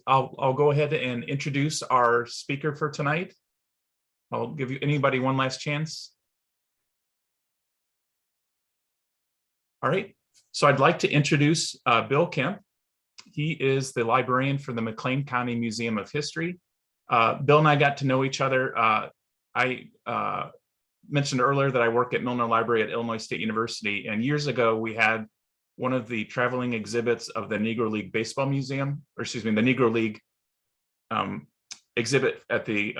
I'll go ahead and introduce our speaker for tonight. I'll give you anybody one last chance. All right, so I'd like to introduce Bill Kemp. He is the librarian for the McLean County Museum of History. Bill and I got to know each other. I mentioned earlier that I work at Milner Library at Illinois State University, and years ago we had one of the traveling exhibits of the Negro League Baseball Museum, or excuse me, the Negro League exhibit at the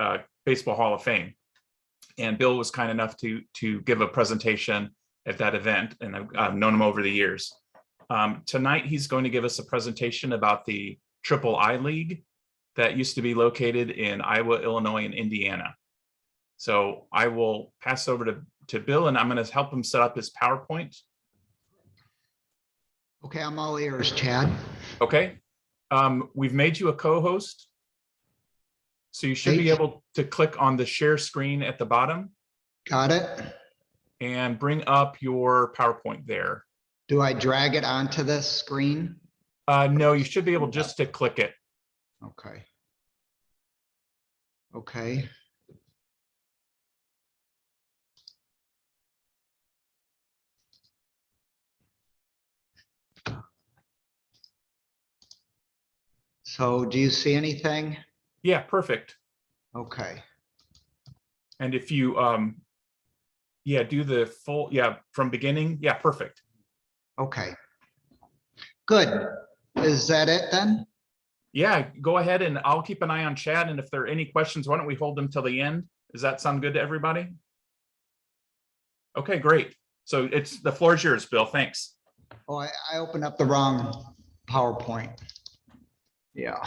Baseball Hall of Fame. And Bill was kind enough to give a presentation at that event, and I've known him over the years. Tonight, he's going to give us a presentation about the Triple I League that used to be located in Iowa, Illinois, and Indiana. So I will pass over to Bill, and I'm going to help him set up his PowerPoint. Okay, I'm all ears, Chad. Okay. We've made you a co-host. So you should be able to click on the share screen at the bottom. Got it. And bring up your PowerPoint there. Do I drag it onto this screen? No, you should be able just to click it. Okay. Okay. So do you see anything? Yeah, perfect. Okay. And if you, yeah, do the full, yeah, from beginning. Yeah, perfect. Okay. Good. Is that it then? Yeah, go ahead and I'll keep an eye on chat. And if there are any questions, why don't we hold them till the end? Does that sound good to everybody? Okay, great. So the floor is yours, Bill. Thanks. Oh, I opened up the wrong PowerPoint. Yeah.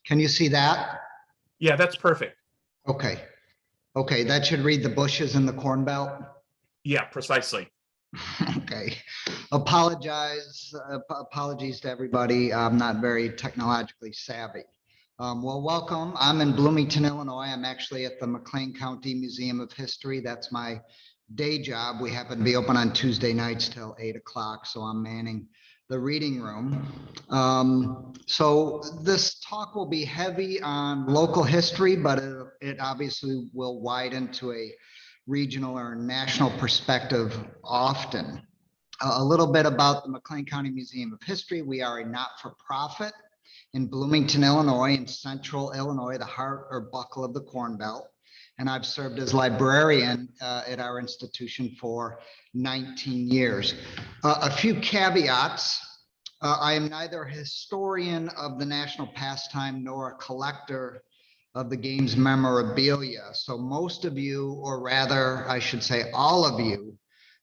Can you see that? Yeah, that's perfect. Okay. Okay, that should read the bushes in the Corn Belt. Yeah, precisely. Okay. Apologies to everybody. I'm not very technologically savvy. Well, welcome. I'm in Bloomington, Illinois. I'm actually at the McLean County Museum of History. That's my day job. We happen to be open on Tuesday nights till 8 o'clock, so I'm manning the reading room. So this talk will be heavy on local history, but it obviously will widen to a regional or national perspective often. A little bit about the McLean County Museum of History. We are a not-for-profit in Bloomington, Illinois, in central Illinois, the heart or buckle of the Corn Belt. And I've served as librarian at our institution for 19 years. A few caveats. I am neither a historian of the national pastime nor a collector of the game's memorabilia. So most of you, or rather, I should say all of you,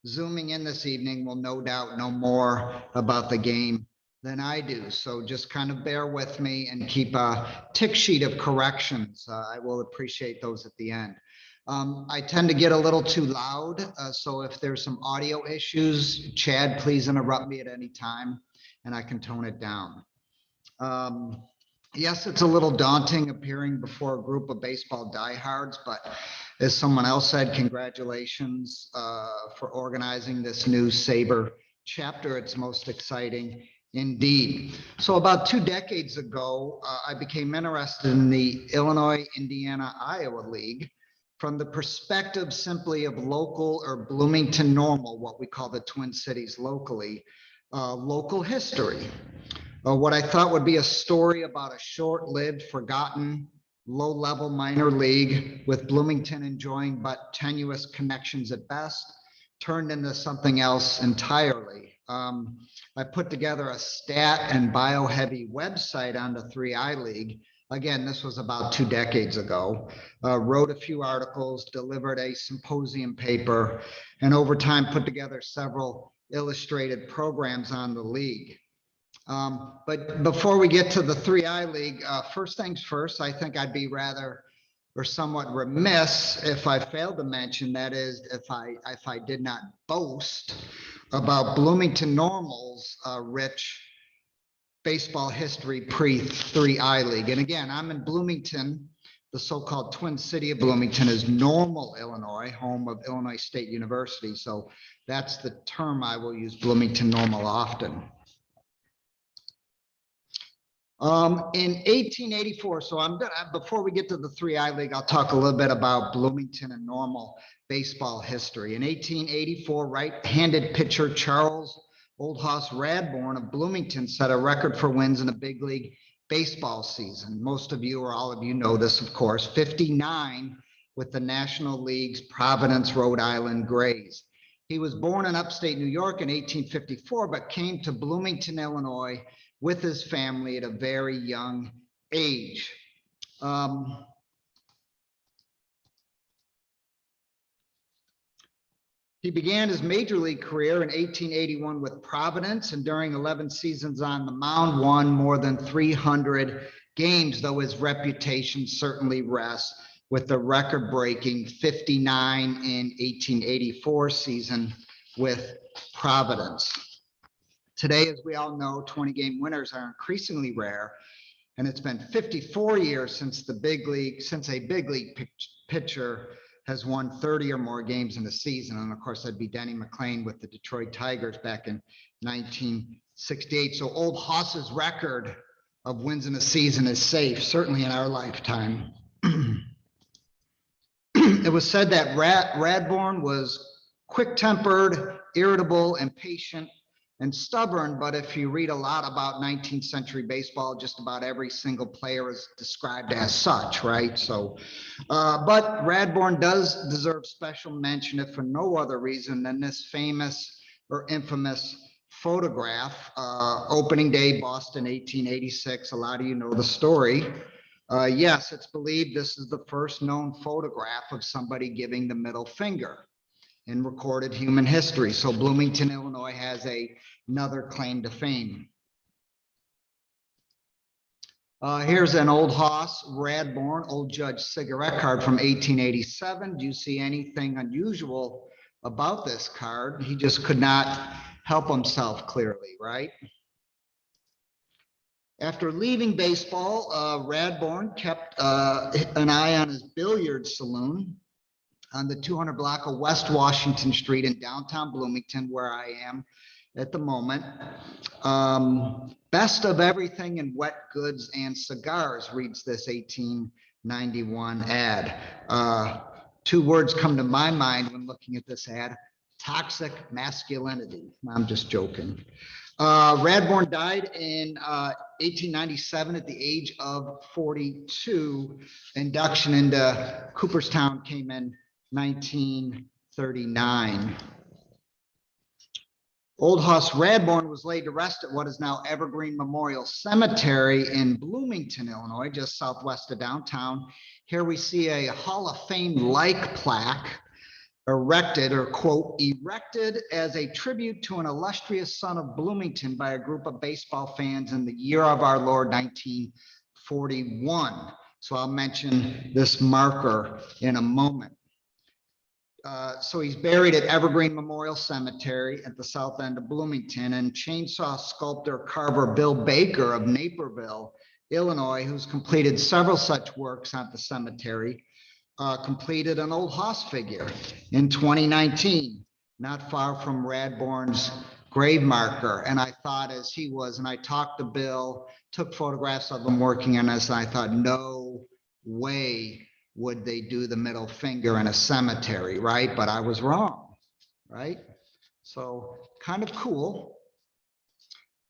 zooming in this evening will no doubt know more about the game than I do. So just kind of bear with me and keep a tick sheet of corrections. I will appreciate those at the end. I tend to get a little too loud. So if there's some audio issues, Chad, please interrupt me at any time and I can tone it down. Yes, it's a little daunting appearing before a group of baseball diehards, but as someone else said, congratulations for organizing this new SABR chapter. It's most exciting. Indeed. So about 2 decades ago, I became interested in the Illinois, Indiana, Iowa League from the perspective simply of local or Bloomington normal, what we call the Twin Cities locally, local history. What I thought would be a story about a short-lived, forgotten, low-level minor league with Bloomington enjoying but tenuous connections at best, turned into something else entirely. I put together a stat and bio-heavy website on the 3I League. Again, this was about 2 decades ago. Wrote a few articles, delivered a symposium paper, and over time put together several illustrated programs on the league. But before we get to the 3I League, first things first, I think I'd be rather or somewhat remiss if I failed to mention, that is, if I did not boast about Bloomington Normal's rich baseball history pre-3I League. And again, I'm in Bloomington, the so-called Twin City of Bloomington is Normal, Illinois, home of Illinois State University. So that's the term I will use, Bloomington Normal, often. In 1884, so before we get to the 3I League, I'll talk a little bit about Bloomington and Normal baseball history. In 1884, right-handed pitcher Charles Old Hoss Radbourn of Bloomington set a record for wins in a big league baseball season. Most of you, or all of you, know this, of course. 59 with the National League's Providence, Rhode Island Grays. He was born in upstate New York in 1854, but came to Bloomington, Illinois, with his family at a very young age. He began his major league career in 1881 with Providence, and during 11 seasons on the mound, won more than 300 games, though his reputation certainly rests with the record-breaking 59 in 1884 season with Providence. Today, as we all know, 20-game winners are increasingly rare, and it's been 54 years since a big league pitcher has won 30 or more games in a season. And of course, that'd be Denny McLean with the Detroit Tigers back in 1968. So Old Hoss's record of wins in a season is safe, certainly in our lifetime. It was said that Radbourn was quick-tempered, irritable, impatient, and stubborn, but if you read a lot about 19th century baseball, just about every single player is described as such, right? So, but Radbourn does deserve special mention, if for no other reason than this famous or infamous photograph, opening day, Boston, 1886. A lot of you know the story. Yes, it's believed this is the first known photograph of somebody giving the middle finger in recorded human history. So Bloomington, Illinois has another claim to fame. Here's an Old Hoss Radbourn Old Judge cigarette card from 1887. Do you see anything unusual about this card? He just could not help himself, clearly, right? After leaving baseball, Radbourn kept an eye on his billiard saloon on the 200 block of West Washington Street in downtown Bloomington, where I am at the moment. Best of everything in wet goods and cigars, reads this 1891 ad. Two words come to my mind when looking at this ad: toxic masculinity. I'm just joking. Radbourn died in 1897 at the age of 42. Induction into Cooperstown came in 1939. Old Hoss Radbourn was laid to rest at what is now Evergreen Memorial Cemetery in Bloomington, Illinois, just southwest of downtown. Here we see a Hall of Fame-like plaque erected, or quote, erected as a tribute to an illustrious son of Bloomington by a group of baseball fans in the year of our Lord, 1941. So I'll mention this marker in a moment. So he's buried at Evergreen Memorial Cemetery at the south end of Bloomington, and chainsaw sculptor carver Bill Baker of Naperville, Illinois, who's completed several such works at the cemetery, completed an Old Hoss figure in 2019, not far from Radbourn's grave marker. And I thought, as he was, and I talked to Bill, took photographs of him working on this, and I thought, no way would they do the middle finger in a cemetery, right? But I was wrong, right? So kind of cool.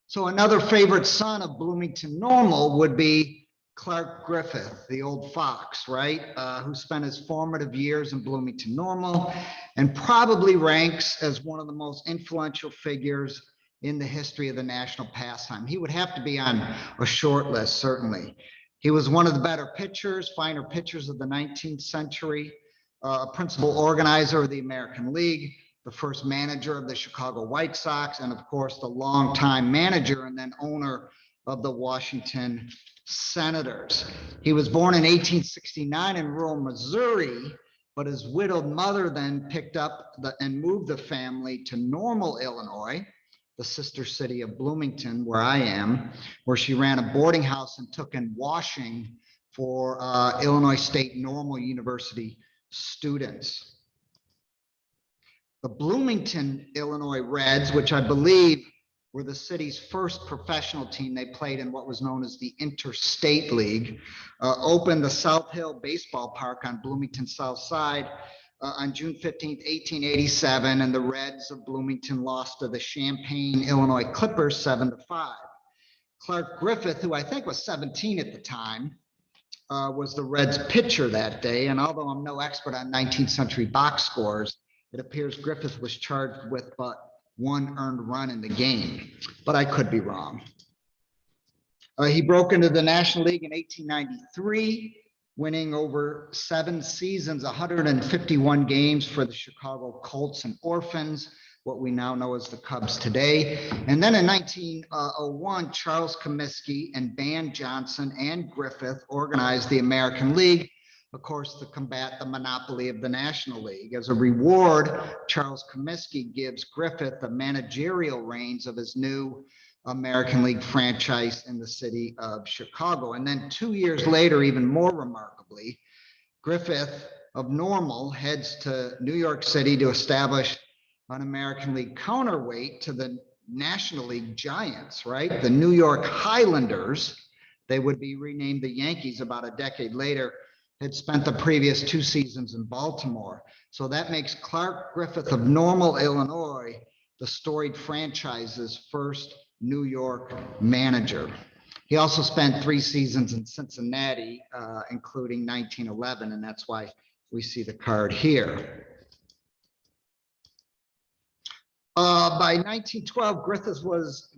So another favorite son of Bloomington Normal would be Clark Griffith, the old fox, right? Who spent his formative years in Bloomington Normal and probably ranks as one of the most influential figures in the history of the national pastime. He would have to be on a short list, certainly. He was one of the better pitchers, finer pitchers of the 19th century, a principal organizer of the American League, the first manager of the Chicago White Sox, and of course, the longtime manager and then owner of the Washington Senators. He was born in 1869 in rural Missouri, but his widowed mother then picked up and moved the family to Normal, Illinois, the sister city of Bloomington, where I am, where she ran a boarding house and took in washing for Illinois State Normal University students. The Bloomington, Illinois Reds, which I believe were the city's first professional team, they played in what was known as the Interstate League, opened the South Hill Baseball Park on Bloomington South Side on June 15th, 1887, and the Reds of Bloomington lost to the Champaign, Illinois Clippers 7-5. Clark Griffith, who I think was 17 at the time, was the Reds pitcher that day. And although I'm no expert on 19th century box scores, it appears Griffith was charged with but one earned run in the game, but I could be wrong. He broke into the National League in 1893, winning over 7 seasons, 151 games for the Chicago Colts and Orphans, what we now know as the Cubs today. And then in 1901, Charles Comiskey and Ban Johnson and Griffith organized the American League, of course, to combat the monopoly of the National League. As a reward, Charles Comiskey gives Griffith the managerial reins of his new American League franchise in the city of Chicago. And then 2 years later, even more remarkably, Griffith of Normal heads to New York City to establish an American League counterweight to the National League giants, right? The New York Highlanders, they would be renamed the Yankees about a decade later, had spent the previous 2 seasons in Baltimore. So that makes Clark Griffith of Normal, Illinois, the storied franchise's first New York manager. He also spent 3 seasons in Cincinnati, including 1911, and that's why we see the card here. By 1912,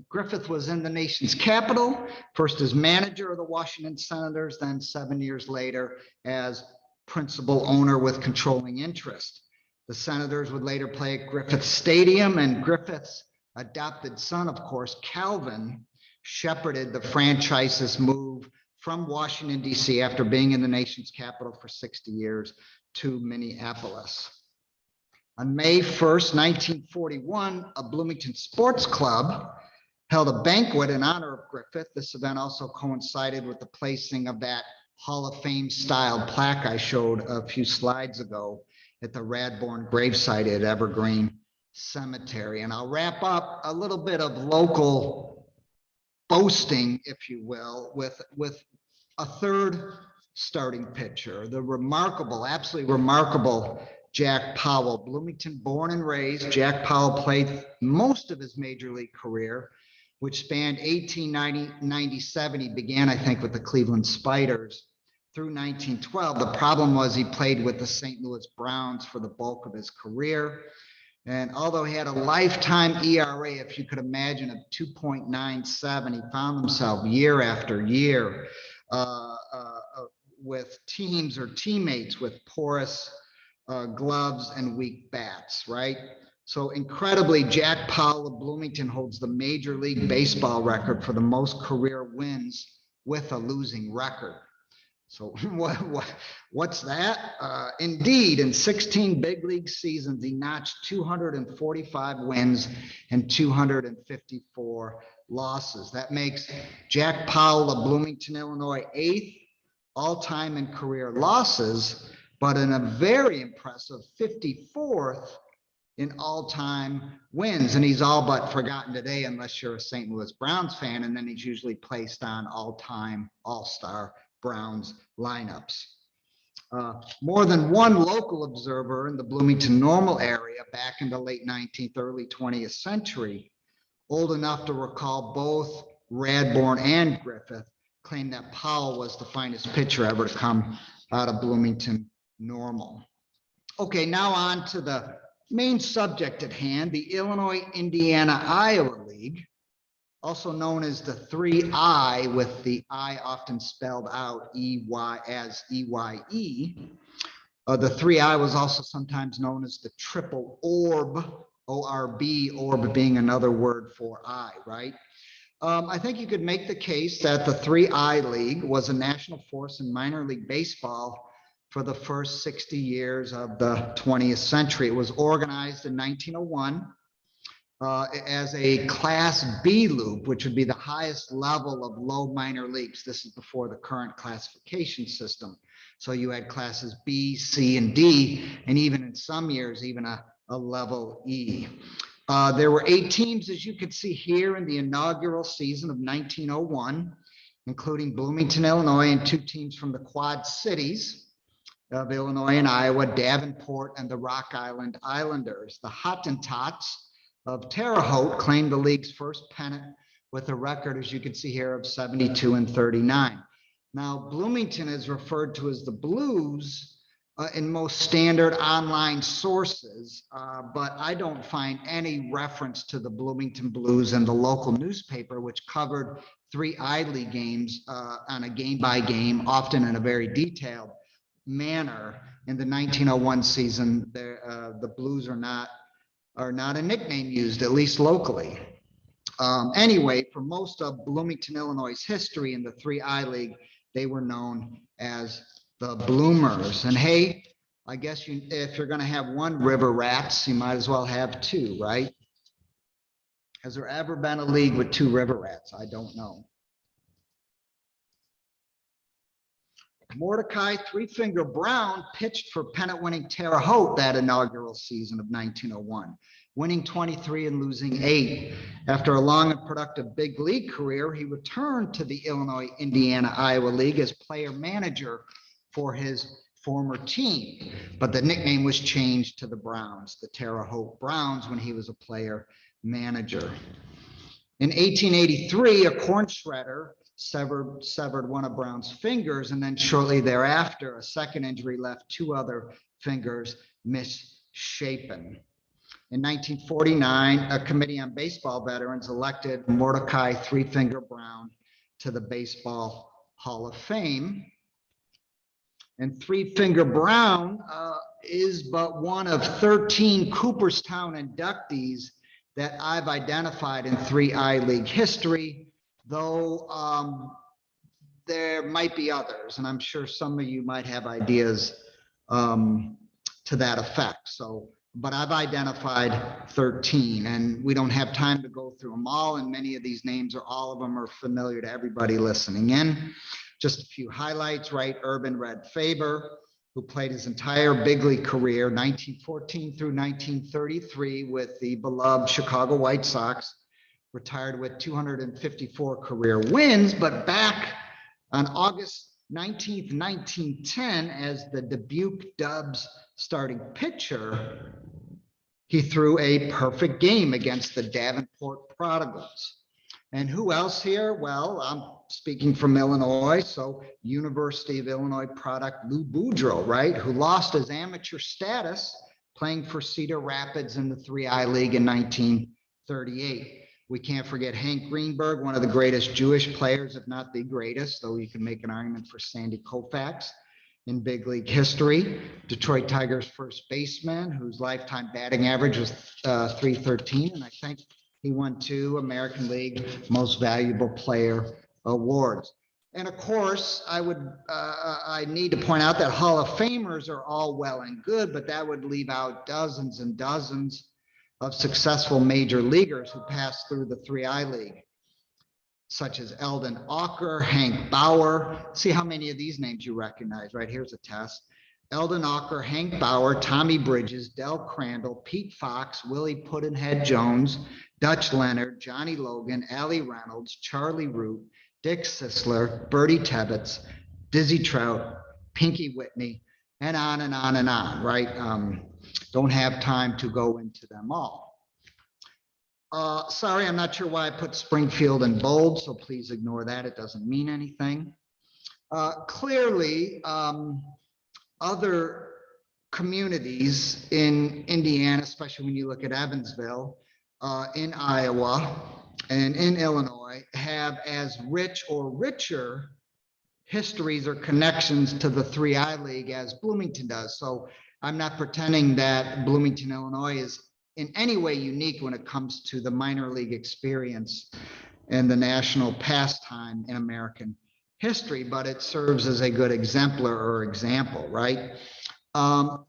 Griffith was in the nation's capital, first as manager of the Washington Senators, then 7 years later as principal owner with controlling interest. The Senators would later play at Griffith Stadium, and Griffith's adopted son, of course, Calvin, shepherded the franchise's move from Washington, D.C. after being in the nation's capital for 60 years to Minneapolis. On May 1st, 1941, a Bloomington sports club held a banquet in honor of Griffith. This event also coincided with the placing of that Hall of Fame style plaque I showed a few slides ago at the Radbourne gravesite at Evergreen Cemetery. And I'll wrap up a little bit of local boasting, if you will, with a third starting pitcher, the remarkable, absolutely remarkable Jack Powell. Bloomington born and raised, Jack Powell played most of his major league career, which spanned 1897. He began, I think, with the Cleveland Spiders through 1912. The problem was he played with the St. Louis Browns for the bulk of his career. And although he had a lifetime ERA, if you could imagine, of 2.97, he found himself year after year with teams or teammates with porous gloves and weak bats, right? So incredibly, Jack Powell of Bloomington holds the Major League Baseball record for the most career wins with a losing record. So what's that? Indeed, in 16 big league seasons, he notched 245 wins and 254 losses. That makes Jack Powell of Bloomington, Illinois, 8th all-time in career losses, but in a very impressive 54th in all-time wins. And he's all but forgotten today unless you're a St. Louis Browns fan, and then he's usually placed on all-time all-star Browns lineups. More than one local observer in the Bloomington Normal area back in the late 19th, early 20th century, old enough to recall both Radbourne and Griffith, claimed that Powell was the finest pitcher ever to come out of Bloomington Normal. Okay, now on to the main subject at hand, the Illinois-Indiana-Iowa League, also known as the 3I, with the I often spelled out as EYE. The 3I was also sometimes known as the Triple Orb, O-R-B, orb being another word for I, right? I think you could make the case that the 3I League was a national force in minor league baseball for the first 60 years of the 20th century. It was organized in 1901 as a Class B loop, which would be the highest level of low minor leagues. This is before the current classification system. So you had classes B, C, and D, and even in some years, even a level E. There were 8 teams, as you can see here, in the inaugural season of 1901, including Bloomington, Illinois, and 2 teams from the Quad Cities of Illinois and Iowa, Davenport, and the Rock Island Islanders. The Hottentots of Terre Haute claimed the league's first pennant with a record, as you can see here, of 72-39. Now, Bloomington is referred to as the Blues in most standard online sources, but I don't find any reference to the Bloomington Blues in the local newspaper, which covered 3 I-League games on a game-by-game, often in a very detailed manner. In the 1901 season, the Blues are not a nickname used, at least locally. Anyway, for most of Bloomington, Illinois' history in the 3 I-League, they were known as the Bloomers. And hey, I guess if you're going to have 1 River Rats, you might as well have 2, right? Has there ever been a league with 2 River Rats? I don't know. Mordecai Three-Finger Brown pitched for pennant-winning Terre Haute that inaugural season of 1901, winning 23 and losing 8. After a long and productive big league career, he returned to the Illinois-Indiana-Iowa League as player-manager for his former team, but the nickname was changed to the Browns, the Terre Haute Browns, when he was a player-manager. In 1883, a corn shredder severed one of Brown's fingers, and then shortly thereafter, a second injury left 2 other fingers misshapen. In 1949, a committee on baseball veterans elected Mordecai Three-Finger Brown to the Baseball Hall of Fame. And Three-Finger Brown is but one of 13 Cooperstown inductees that I've identified in 3 I-League history, though there might be others, and I'm sure some of you might have ideas to that effect. So, but I've identified 13, and we don't have time to go through them all, and many of these names, or all of them, are familiar to everybody listening in. Just a few highlights, right? Urban Red Faber, who played his entire big league career, 1914 through 1933, with the beloved Chicago White Sox, retired with 254 career wins, but back on August 19th, 1910, as the Dubuque Dubs starting pitcher, he threw a perfect game against the Davenport Prodigals. And who else here? Well, I'm speaking from Illinois, so University of Illinois product Lou Boudreau, right, who lost his amateur status playing for Cedar Rapids in the 3 I-League in 1938. We can't forget Hank Greenberg, one of the greatest Jewish players, if not the greatest, though you can make an argument for Sandy Koufax in big league history. Detroit Tigers first baseman, whose lifetime batting average was .313, and I think he won 2 American League Most Valuable Player awards. And of course, I need to point out that Hall of Famers are all well and good, but that would leave out dozens and dozens of successful major leaguers who passed through the 3 I-League, such as Eldon Auker, Hank Bauer. See how many of these names you recognize, right? Here's a test. Eldon Auker, Hank Bauer, Tommy Bridges, Del Crandall, Pete Fox, Willie Puddinhead Jones, Dutch Leonard, Johnny Logan, Allie Reynolds, Charlie Root, Dick Sisler, Bertie Tebbetts, Dizzy Trout, Pinky Whitney, and on and on and on, right? Don't have time to go into them all. Sorry, I'm not sure why I put Springfield in bold, so please ignore that. It doesn't mean anything. Clearly, other communities in Indiana, especially when you look at Evansville, in Iowa, and in Illinois, have as rich or richer histories or connections to the 3 I-League as Bloomington does. So I'm not pretending that Bloomington, Illinois is in any way unique when it comes to the minor league experience and the national pastime in American history, but it serves as a good exemplar or example, right?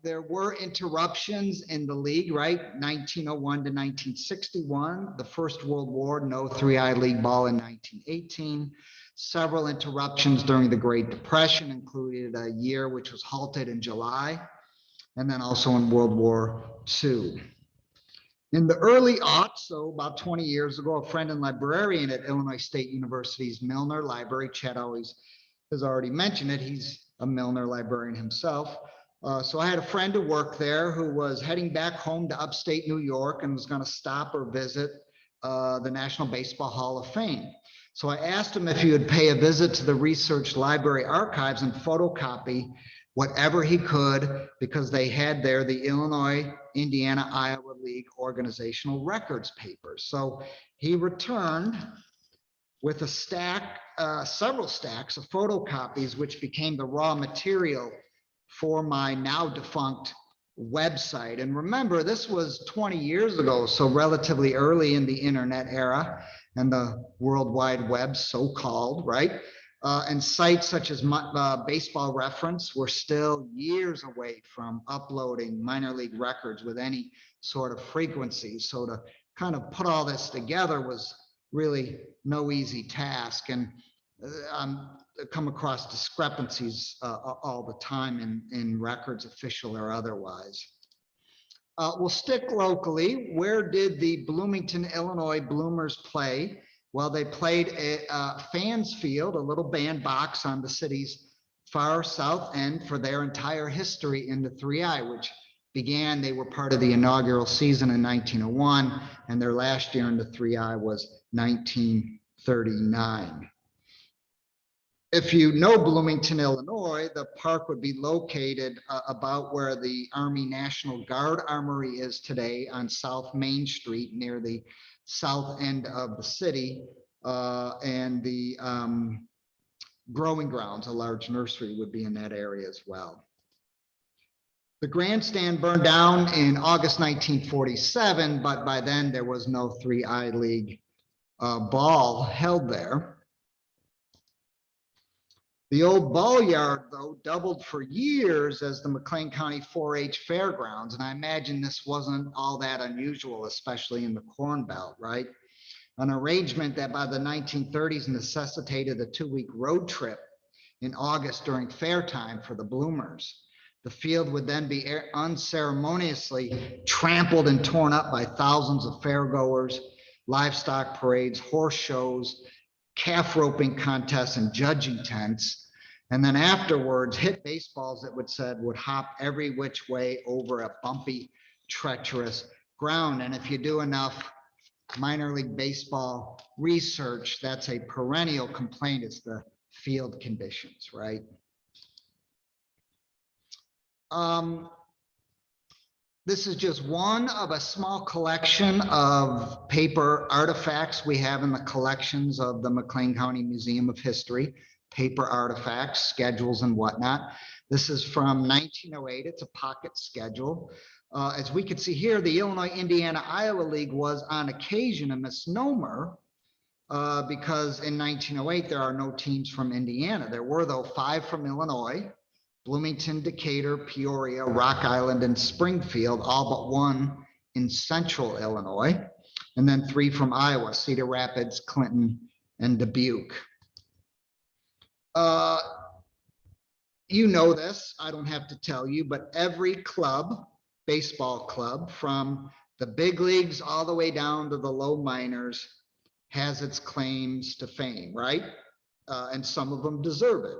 There were interruptions in the league, right? 1901 to 1961, the First World War, no three-eye league ball in 1918. Several interruptions during the Great Depression, included a year which was halted in July, and then also in World War II. In the early aughts, so about 20 years ago, a friend and librarian at Illinois State University's Milner Library, Chad always has already mentioned it, he's a Milner librarian himself. So I had a friend who worked there who was heading back home to upstate New York and was going to stop or visit the National Baseball Hall of Fame. So I asked him if he would pay a visit to the research library archives and photocopy whatever he could, because they had there the Illinois, Indiana, Iowa League organizational records papers. So he returned with a stack, several stacks of photocopies, which became the raw material for my now defunct website. And remember, this was 20 years ago, so relatively early in the internet era and the World Wide Web, so-called, right? And sites such as Baseball Reference were still years away from uploading minor league records with any sort of frequency. So to kind of put all this together was really no easy task. And come across discrepancies all the time in records, official or otherwise. We'll stick locally. Where did the Bloomington, Illinois Bloomers play? Well, they played at Fans Field, a little bandbox on the city's far south end for their entire history in the 3I, which began, they were part of the inaugural season in 1901, and their last year in the 3I was 1939. If you know Bloomington, Illinois, the park would be located about where the Army National Guard Armory is today on South Main Street near the south end of the city, and the growing grounds, a large nursery would be in that area as well. The grandstand burned down in August 1947, but by then there was no 3I League ball held there. The old ball yard, though, doubled for years as the McLean County 4-H fairgrounds. And I imagine this wasn't all that unusual, especially in the Corn Belt, right? An arrangement that by the 1930s necessitated a 2-week road trip in August during fair time for the Bloomers. The field would then be unceremoniously trampled and torn up by thousands of fairgoers, livestock parades, horse shows, calf roping contests, and judging tents. And then afterwards, hit baseballs that would hop every which way over a bumpy, treacherous ground. And if you do enough minor league baseball research, that's a perennial complaint, is the field conditions, right? This is just one of a small collection of paper artifacts we have in the collections of the McLean County Museum of History, paper artifacts, schedules, and whatnot. This is from 1908. It's a pocket schedule. As we can see here, the Illinois, Indiana, Iowa League was on occasion a misnomer because in 1908, there are no teams from Indiana. There were, though, 5 from Illinois, Bloomington, Decatur, Peoria, Rock Island, and Springfield, all but 1 in central Illinois, and then 3 from Iowa, Cedar Rapids, Clinton, and Dubuque. You know this, I don't have to tell you, but every club, baseball club, from the big leagues all the way down to the low minors, has its claims to fame, right? And some of them deserve it.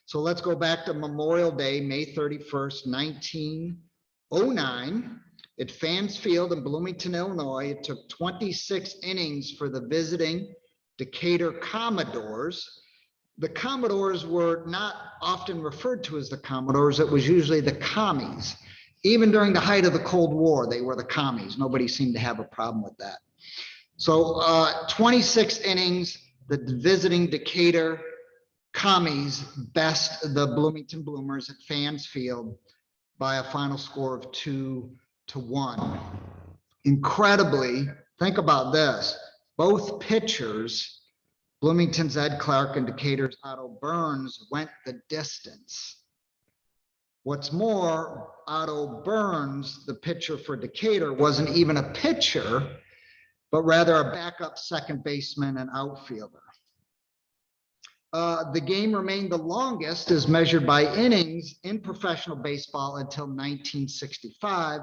So let's go back to Memorial Day, May 31st, 1909 at Fans Field in Bloomington, Illinois. It took 26 innings for the visiting Decatur Commodores. The Commodores were not often referred to as the Commodores. It was usually the Commies. Even during the height of the Cold War, they were the Commies. Nobody seemed to have a problem with that. So 26 innings, the visiting Decatur Commies best the Bloomington Bloomers at Fans Field by a final score of 2-1. Incredibly, think about this, both pitchers, Bloomington's Ed Clark and Decatur's Otto Burns, went the distance. What's more, Otto Burns, the pitcher for Decatur, wasn't even a pitcher, but rather a backup second baseman and outfielder. The game remained the longest as measured by innings in professional baseball until 1965,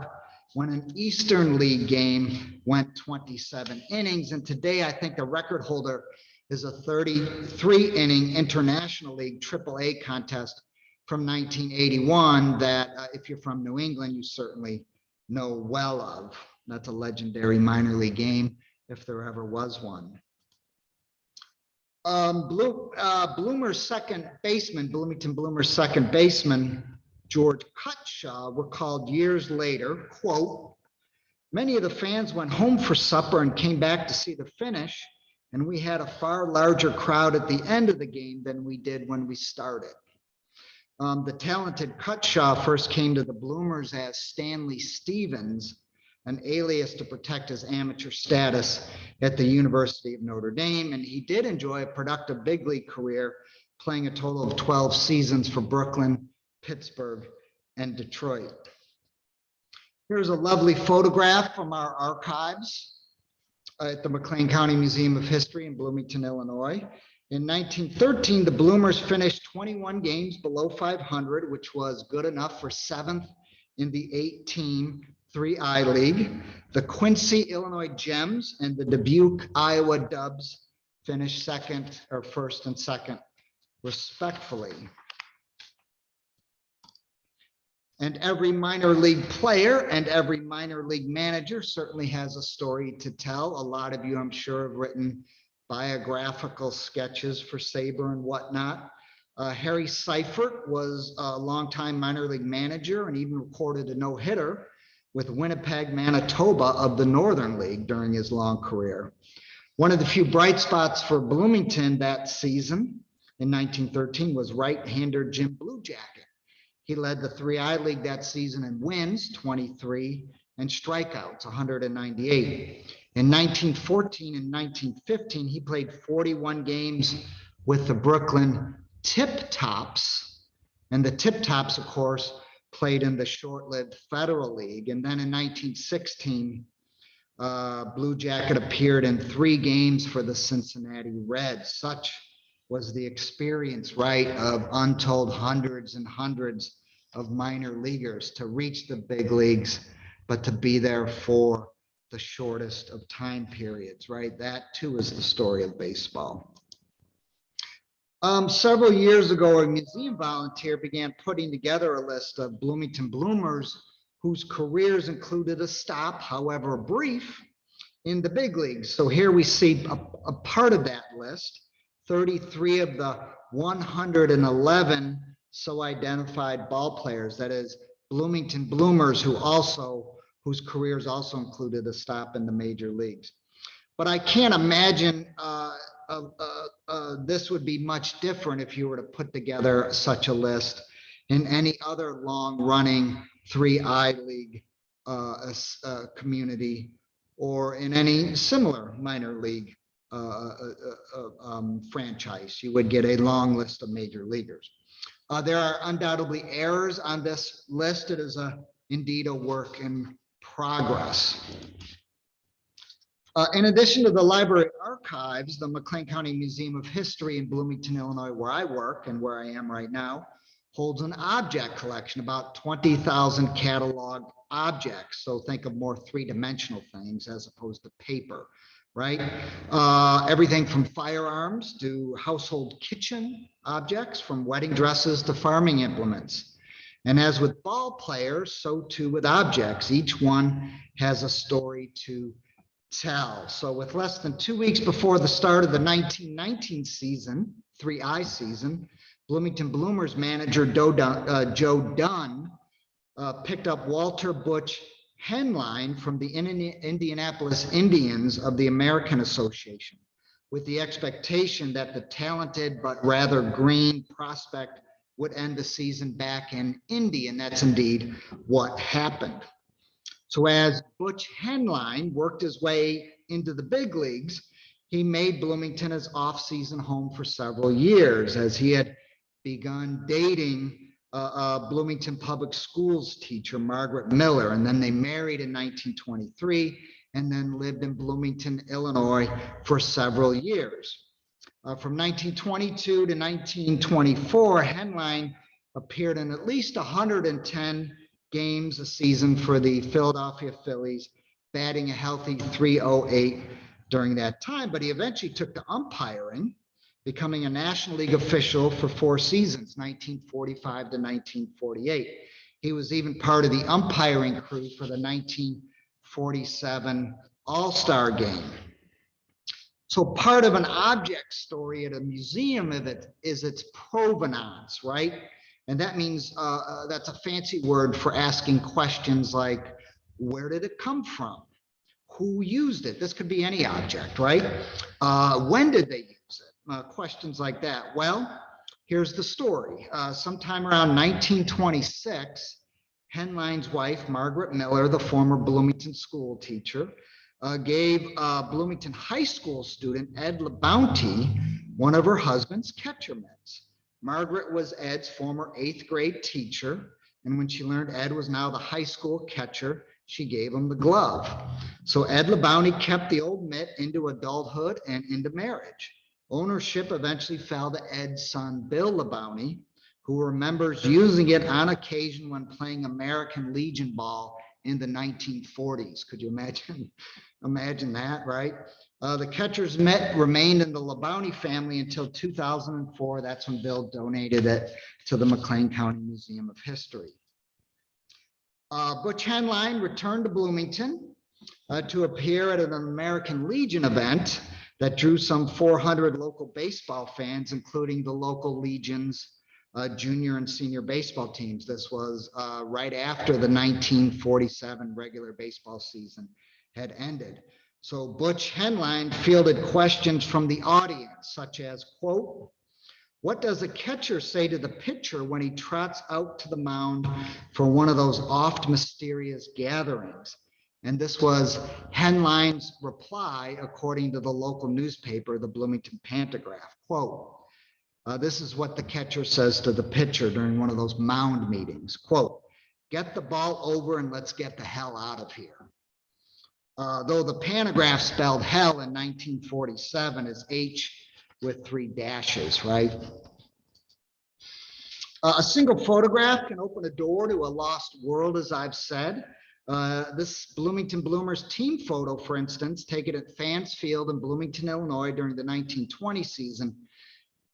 when an Eastern League game went 27 innings. And today, I think the record holder is a 33-inning International League AAA contest from 1981 that if you're from New England, you certainly know well of. That's a legendary minor league game, if there ever was one. Bloomer's second baseman, Bloomington Bloomer's second baseman, George Cutshaw, recalled years later, quote, "Many of the fans went home for supper and came back to see the finish, and we had a far larger crowd at the end of the game than we did when we started." The talented Cutshaw first came to the Bloomers as Stanley Stevens, an alias to protect his amateur status at the University of Notre Dame, and he did enjoy a productive big league career, playing a total of 12 seasons for Brooklyn, Pittsburgh, and Detroit. Here's a lovely photograph from our archives at the McLean County Museum of History in Bloomington, Illinois. In 1913, the Bloomers finished 21 games below 500, which was good enough for 7th in the 8-team 3I League. The Quincy, Illinois Gems and the Dubuque, Iowa Dubs finished first and second, respectfully. And every minor league player and every minor league manager certainly has a story to tell. A lot of you, I'm sure, have written biographical sketches for SABR and whatnot. Harry Seifert was a longtime minor league manager and even recorded a no-hitter with Winnipeg, Manitoba of the Northern League during his long career. One of the few bright spots for Bloomington that season in 1913 was right-hander Jim Bluejacket. He led the 3I League that season in wins, 23, and strikeouts, 198. In 1914 and 1915, he played 41 games with the Brooklyn Tip Tops, and the Tip Tops, of course, played in the short-lived Federal League. And then in 1916, Bluejacket appeared in 3 games for the Cincinnati Reds. Such was the experience, right, of untold hundreds and hundreds of minor leaguers to reach the big leagues, but to be there for the shortest of time periods, right? That too is the story of baseball. Several years ago, a museum volunteer began putting together a list of Bloomington Bloomers whose careers included a stop, however brief, in the big leagues. So here we see a part of that list, 33 of the 111 so identified ball players, that is Bloomington Bloomers whose careers also included a stop in the major leagues. But I can't imagine this would be much different if you were to put together such a list in any other long-running 3I League community or in any similar minor league franchise. You would get a long list of major leaguers. There are undoubtedly errors on this list. It is indeed a work in progress. In addition to the library archives, the McLean County Museum of History in Bloomington, Illinois, where I work and where I am right now, holds an object collection, about 20,000 catalog objects. So think of more three-dimensional things as opposed to paper, right? Everything from firearms to household kitchen objects, from wedding dresses to farming implements. And as with ball players, so too with objects. Each one has a story to tell. So with less than 2 weeks before the start of the 1919 season, 3I season, Bloomington Bloomers manager Joe Dunn picked up Walter Butch Henline from the Indianapolis Indians of the American Association with the expectation that the talented but rather green prospect would end the season back in Indy, and that's indeed what happened. So as Butch Henline worked his way into the big leagues, he made Bloomington his off-season home for several years, as he had begun dating Bloomington Public Schools teacher, Margaret Miller, and then they married in 1923 and then lived in Bloomington, Illinois for several years. From 1922 to 1924, Henline appeared in at least 110 games a season for the Philadelphia Phillies, batting a healthy .308 during that time, but he eventually took to umpiring, becoming a National League official for 4 seasons, 1945 to 1948. He was even part of the umpiring crew for the 1947 All-Star Game. So part of an object story at a museum is its provenance, right? And that means that's a fancy word for asking questions like, where did it come from? Who used it? This could be any object, right? When did they use it? Questions like that. Well, here's the story. Sometime around 1926, Henline's wife, Margaret Miller, the former Bloomington school teacher, gave Bloomington high school student Ed LeBounty one of her husband's catcher mitts. Margaret was Ed's former 8th grade teacher, and when she learned Ed was now the high school catcher, she gave him the glove. So Ed LeBounty kept the old mitt into adulthood and into marriage. Ownership eventually fell to Ed's son, Bill LeBounty, who remembers using it on occasion when playing American Legion ball in the 1940s. Could you imagine that, right? The catcher's mitt remained in the LeBounty family until 2004. That's when Bill donated it to the McLean County Museum of History. Butch Henline returned to Bloomington to appear at an American Legion event that drew some 400 local baseball fans, including the local Legion's junior and senior baseball teams. This was right after the 1947 regular baseball season had ended. So Butch Henline fielded questions from the audience, such as, quote, what does a catcher say to the pitcher when he trots out to the mound for one of those oft mysterious gatherings? And this was Henline's reply, according to the local newspaper, the Bloomington Pantagraph. Quote, this is what the catcher says to the pitcher during one of those mound meetings. Quote, get the ball over and let's get the hell out of here. Though the Pantagraph spelled hell in 1947 as H with 3 dashes, right? A single photograph can open a door to a lost world, as I've said. This Bloomington Bloomers team photo, for instance, taken at Fans Field in Bloomington, Illinois during the 1920 season,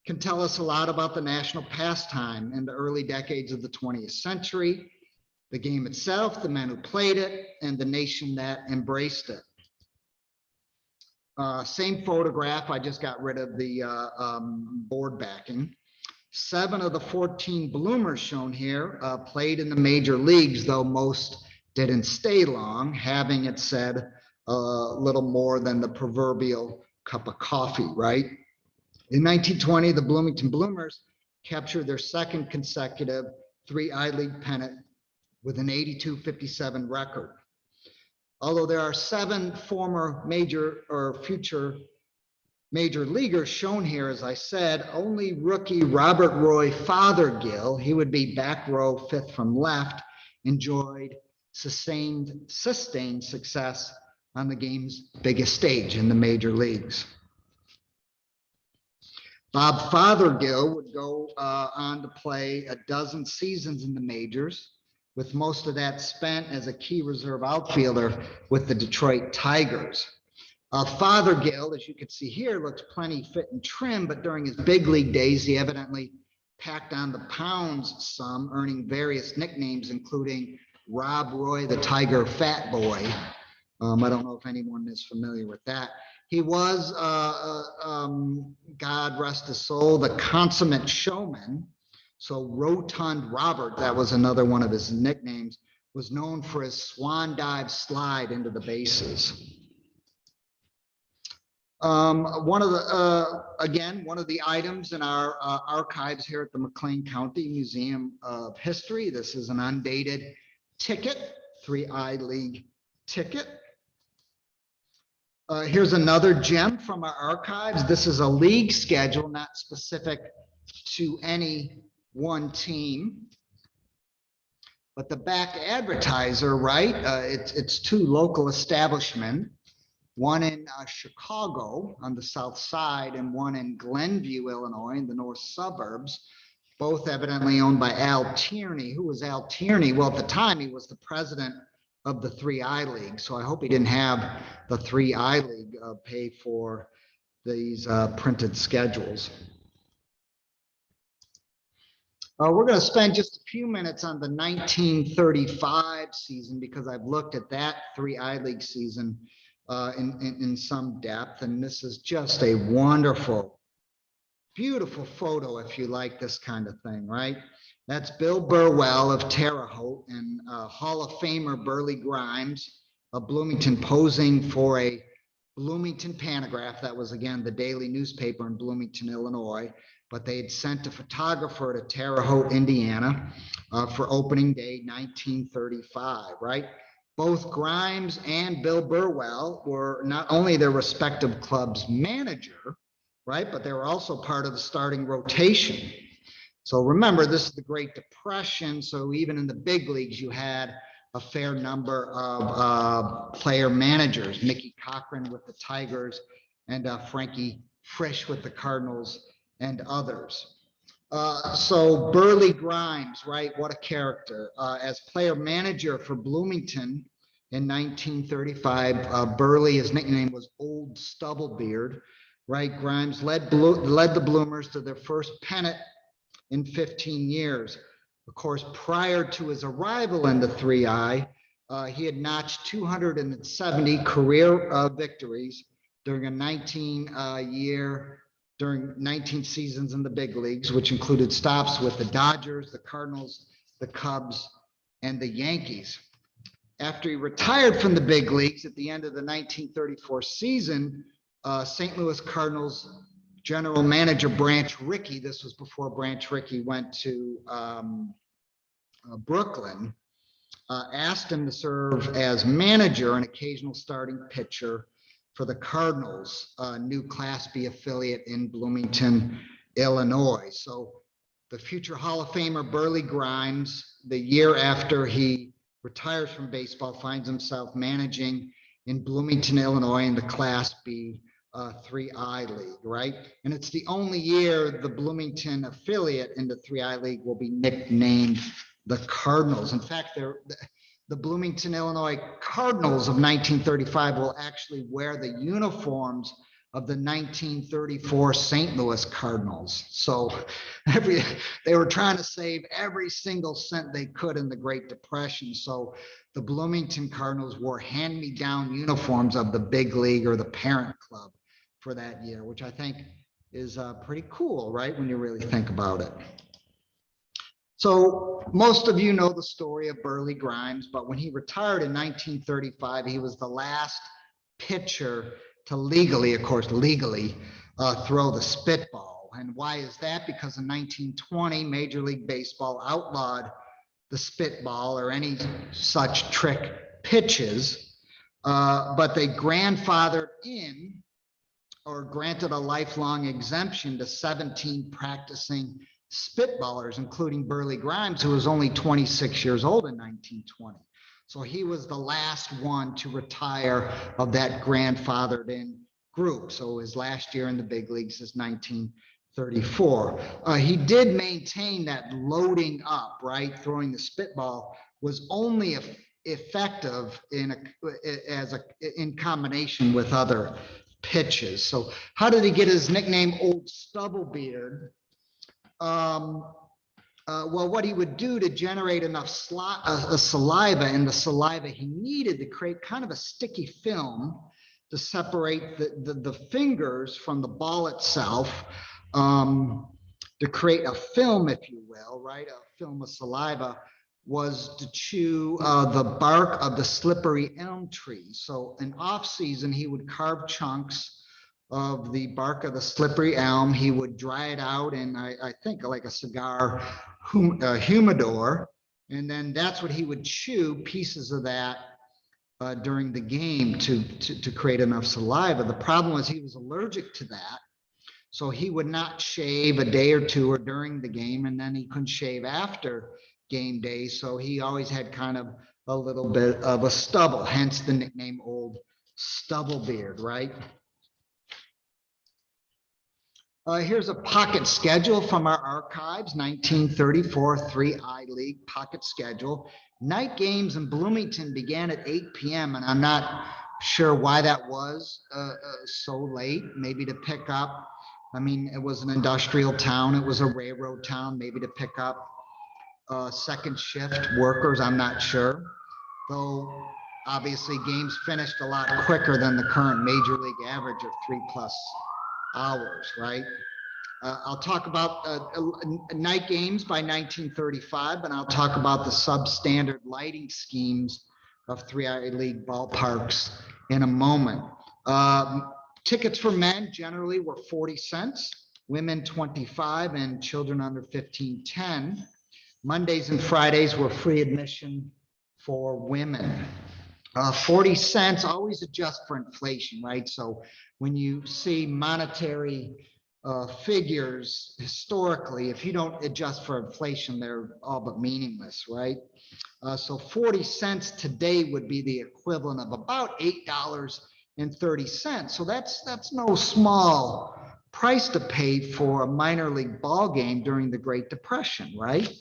can tell us a lot about the national pastime in the early decades of the 20th century, the game itself, the men who played it, and the nation that embraced it. Same photograph, I just got rid of the board backing. 7 of the 14 Bloomers shown here played in the major leagues, though most didn't stay long, having it said a little more than the proverbial cup of coffee, right? In 1920, the Bloomington Bloomers captured their 2nd consecutive 3 I-League pennant with an 82-57 record. Although there are 7 former major or future major leaguers shown here, as I said, only rookie Robert Roy Fothergill, he would be back row 5th from left, enjoyed sustained success on the game's biggest stage in the major leagues. Bob Fothergill would go on to play 12 seasons in the majors, with most of that spent as a key reserve outfielder with the Detroit Tigers. Fothergill, as you can see here, looks plenty fit and trim, but during his big league days, he evidently packed on the pounds some, earning various nicknames, including Rob Roy, the Tiger Fat Boy. I don't know if anyone is familiar with that. He was, God rest his soul, the consummate showman. So Rotund Robert, that was another one of his nicknames, was known for his swan dive slide into the bases. One of the items in our archives here at the McLean County Museum of History. This is an undated ticket, 3 I-League ticket. Here's another gem from our archives. This is a league schedule, not specific to any one team. But the back advertiser, right? It's two local establishments, one in Chicago on the south side and one in Glenview, Illinois, in the north suburbs, both evidently owned by Al Tierney. Who was Al Tierney? Well, at the time, he was the president of the 3I League. So I hope he didn't have the 3I League pay for these printed schedules. We're going to spend just a few minutes on the 1935 season because I've looked at that 3I League season in some depth. And this is just a wonderful, beautiful photo if you like this kind of thing, right? That's Bill Burwell of Terre Haute and Hall of Famer Burly Grimes of Bloomington posing for a Bloomington Pantograph. That was, again, the daily newspaper in Bloomington, Illinois. But they had sent a photographer to Terre Haute, Indiana for opening day 1935, right? Both Grimes and Bill Burwell were not only their respective club's manager, right, but they were also part of the starting rotation. So remember, this is the Great Depression. So even in the big leagues, you had a fair number of player managers, Mickey Cochran with the Tigers and Frankie Frisch with the Cardinals and others. So Burly Grimes, right? What a character. As player manager for Bloomington in 1935, Burly, his nickname was Old Stubblebeard, right? Grimes led the Bloomers to their first pennant in 15 years. Of course, prior to his arrival in the 3I, he had notched 270 career victories during a 19 seasons in the big leagues, which included stops with the Dodgers, the Cardinals, the Cubs, and the Yankees. After he retired from the big leagues at the end of the 1934 season, St. Louis Cardinals general manager Branch Rickey, this was before Branch Rickey went to Brooklyn, asked him to serve as manager and occasional starting pitcher for the Cardinals, new Class B affiliate in Bloomington, Illinois. So the future Hall of Famer Burly Grimes, the year after he retires from baseball, finds himself managing in Bloomington, Illinois in the Class B 3I League, right? And it's the only year the Bloomington affiliate in the 3I League will be nicknamed the Cardinals. In fact, the Bloomington, Illinois Cardinals of 1935 will actually wear the uniforms of the 1934 St. Louis Cardinals. So they were trying to save every single cent they could in the Great Depression. So the Bloomington Cardinals wore hand-me-down uniforms of the big league or the parent club for that year, which I think is pretty cool, right? When you really think about it. So most of you know the story of Burly Grimes, but when he retired in 1935, he was the last pitcher to legally throw the spitball. And why is that? Because in 1920, Major League Baseball outlawed the spitball or any such trick pitches, but they grandfathered in or granted a lifelong exemption to 17 practicing spitballers, including Burly Grimes, who was only 26 years old in 1920. So he was the last one to retire of that grandfathered in group. So his last year in the big leagues is 1934. He did maintain that loading up, right, throwing the spitball was only effective in combination with other pitches. So how did he get his nickname Old Stubblebeard? Well, what he would do to generate enough saliva, and the saliva he needed to create kind of a sticky film to separate the fingers from the ball itself, to create a film, if you will, right? A film of saliva, was to chew the bark of the slippery elm tree. So in off season, he would carve chunks of the bark of the slippery elm. He would dry it out in, I think, like a cigar humidor. And then that's what he would chew, pieces of that during the game to create enough saliva. The problem was he was allergic to that. So he would not shave a day or two or during the game, and then he couldn't shave after game day. So he always had kind of a little bit of a stubble, hence the nickname Old Stubblebeard, right? Here's a pocket schedule from our archives, 1934 3I League pocket schedule. Night games in Bloomington began at 8 p.m. and I'm not sure why that was so late, maybe to pick up. I mean, it was an industrial town. It was a railroad town, maybe to pick up second shift workers. I'm not sure. Though obviously games finished a lot quicker than the current major league average of 3+ hours, right? I'll talk about night games by 1935, and I'll talk about the substandard lighting schemes of 3I League ballparks in a moment. Tickets for men generally were 40 cents, women 25, and children under 15, 10. Mondays and Fridays were free admission for women. 40 cents, always adjust for inflation, right? So when you see monetary figures historically, if you don't adjust for inflation, they're all but meaningless, right? So 40 cents today would be the equivalent of about $8.30. So that's no small price to pay for a minor league ball game during the Great Depression, right?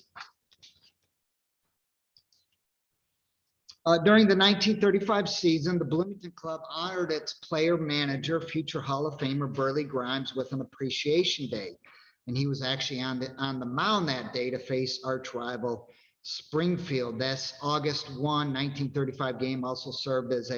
During the 1935 season, the Bloomington Club honored its player manager, future Hall of Famer Burly Grimes, with an appreciation day. And he was actually on the mound that day to face arch rival Springfield. This August 1, 1935 game also served as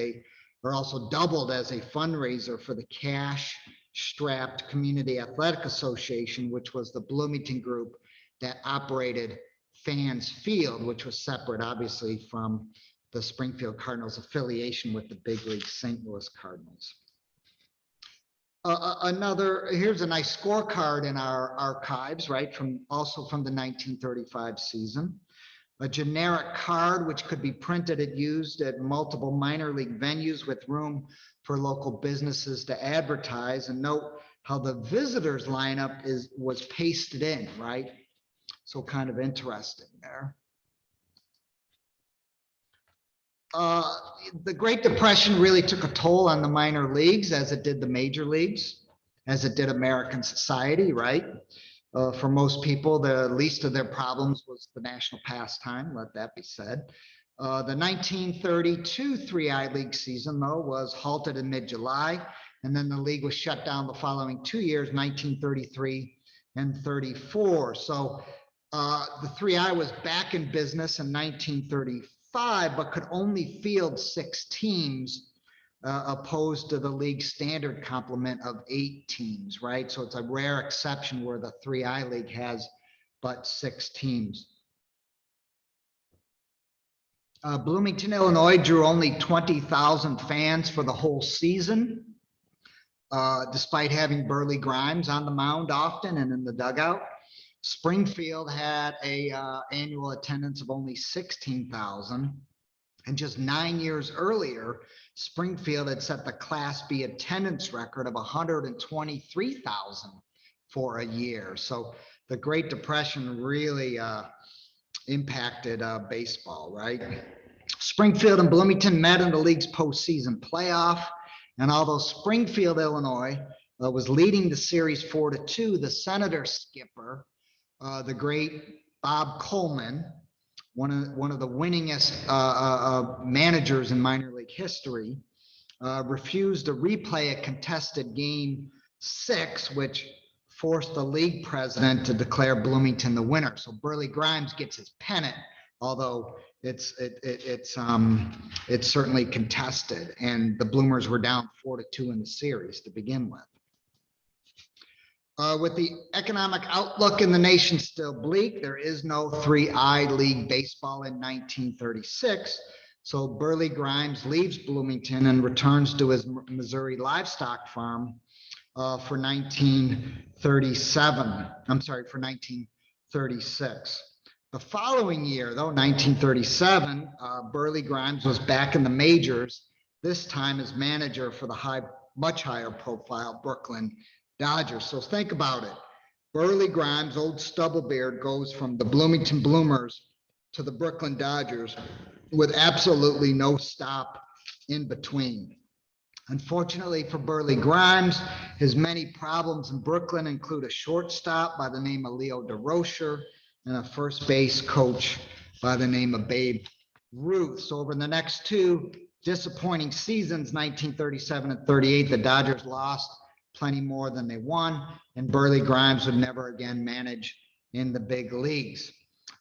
also doubled as a fundraiser for the cash-strapped Community Athletic Association, which was the Bloomington group that operated Fans Field, which was separate, obviously, from the Springfield Cardinals' affiliation with the big league St. Louis Cardinals. Here's a nice scorecard in our archives, right? Also from the 1935 season. A generic card which could be printed and used at multiple minor league venues with room for local businesses to advertise. And note how the visitors lineup was pasted in, right? So kind of interesting there. The Great Depression really took a toll on the minor leagues as it did the major leagues, as it did American society, right? For most people, the least of their problems was the national pastime, let that be said. The 1932 3I League season, though, was halted in mid-July, and then the league was shut down the following 2 years, 1933 and 34. So the 3I was back in business in 1935. But could only field 6 teams opposed to the league standard complement of 8 teams, right? So it's a rare exception where the 3I League has but 6 teams. Bloomington, Illinois drew only 20,000 fans for the whole season, despite having Burly Grimes on the mound often and in the dugout. Springfield had a annual attendance of only 16,000, and just 9 years earlier, Springfield had set the Class B attendance record of 123,000 for a year. So the Great Depression really impacted baseball, right? Springfield and Bloomington met in the league's postseason playoff, and although Springfield, Illinois, was leading the series 4-2, the Senator skipper, the great Bob Coleman, one of the winningest managers in minor league history, refused to replay a contested game 6, which forced the league president to declare Bloomington the winner. So Burly Grimes gets his pennant, although it's certainly contested, and the Bloomers were down 4-2 in the series to begin with. With the economic outlook in the nation still bleak, there is no 3I League baseball in 1936. So Burly Grimes leaves Bloomington and returns to his Missouri livestock farm for 1936. The following year, though, 1937, Burly Grimes was back in the majors, this time as manager for the much higher profile Brooklyn Dodgers. So think about it. Burly Grimes, Old Stubblebeard, goes from the Bloomington Bloomers to the Brooklyn Dodgers with absolutely no stop in between. Unfortunately for Burly Grimes, his many problems in Brooklyn include a shortstop by the name of Leo DeRocher and a first base coach by the name of Babe Ruth. So over the next two disappointing seasons, 1937 and 38, the Dodgers lost plenty more than they won, and Burly Grimes would never again manage in the big leagues.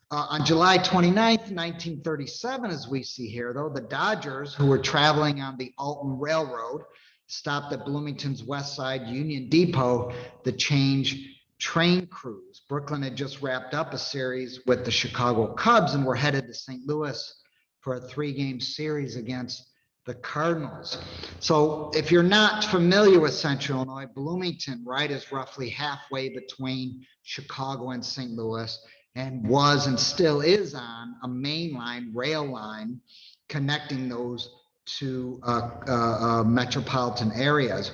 On July 29th, 1937, as we see here, though, the Dodgers, who were traveling on the Alton Railroad, stopped at Bloomington's West Side Union Depot to change train crews. Brooklyn had just wrapped up a series with the Chicago Cubs and were headed to St. Louis for a 3-game series against the Cardinals. So if you're not familiar with Central Illinois, Bloomington, right, is roughly halfway between Chicago and St. Louis, and was and still is on a main line, rail line, connecting those two metropolitan areas.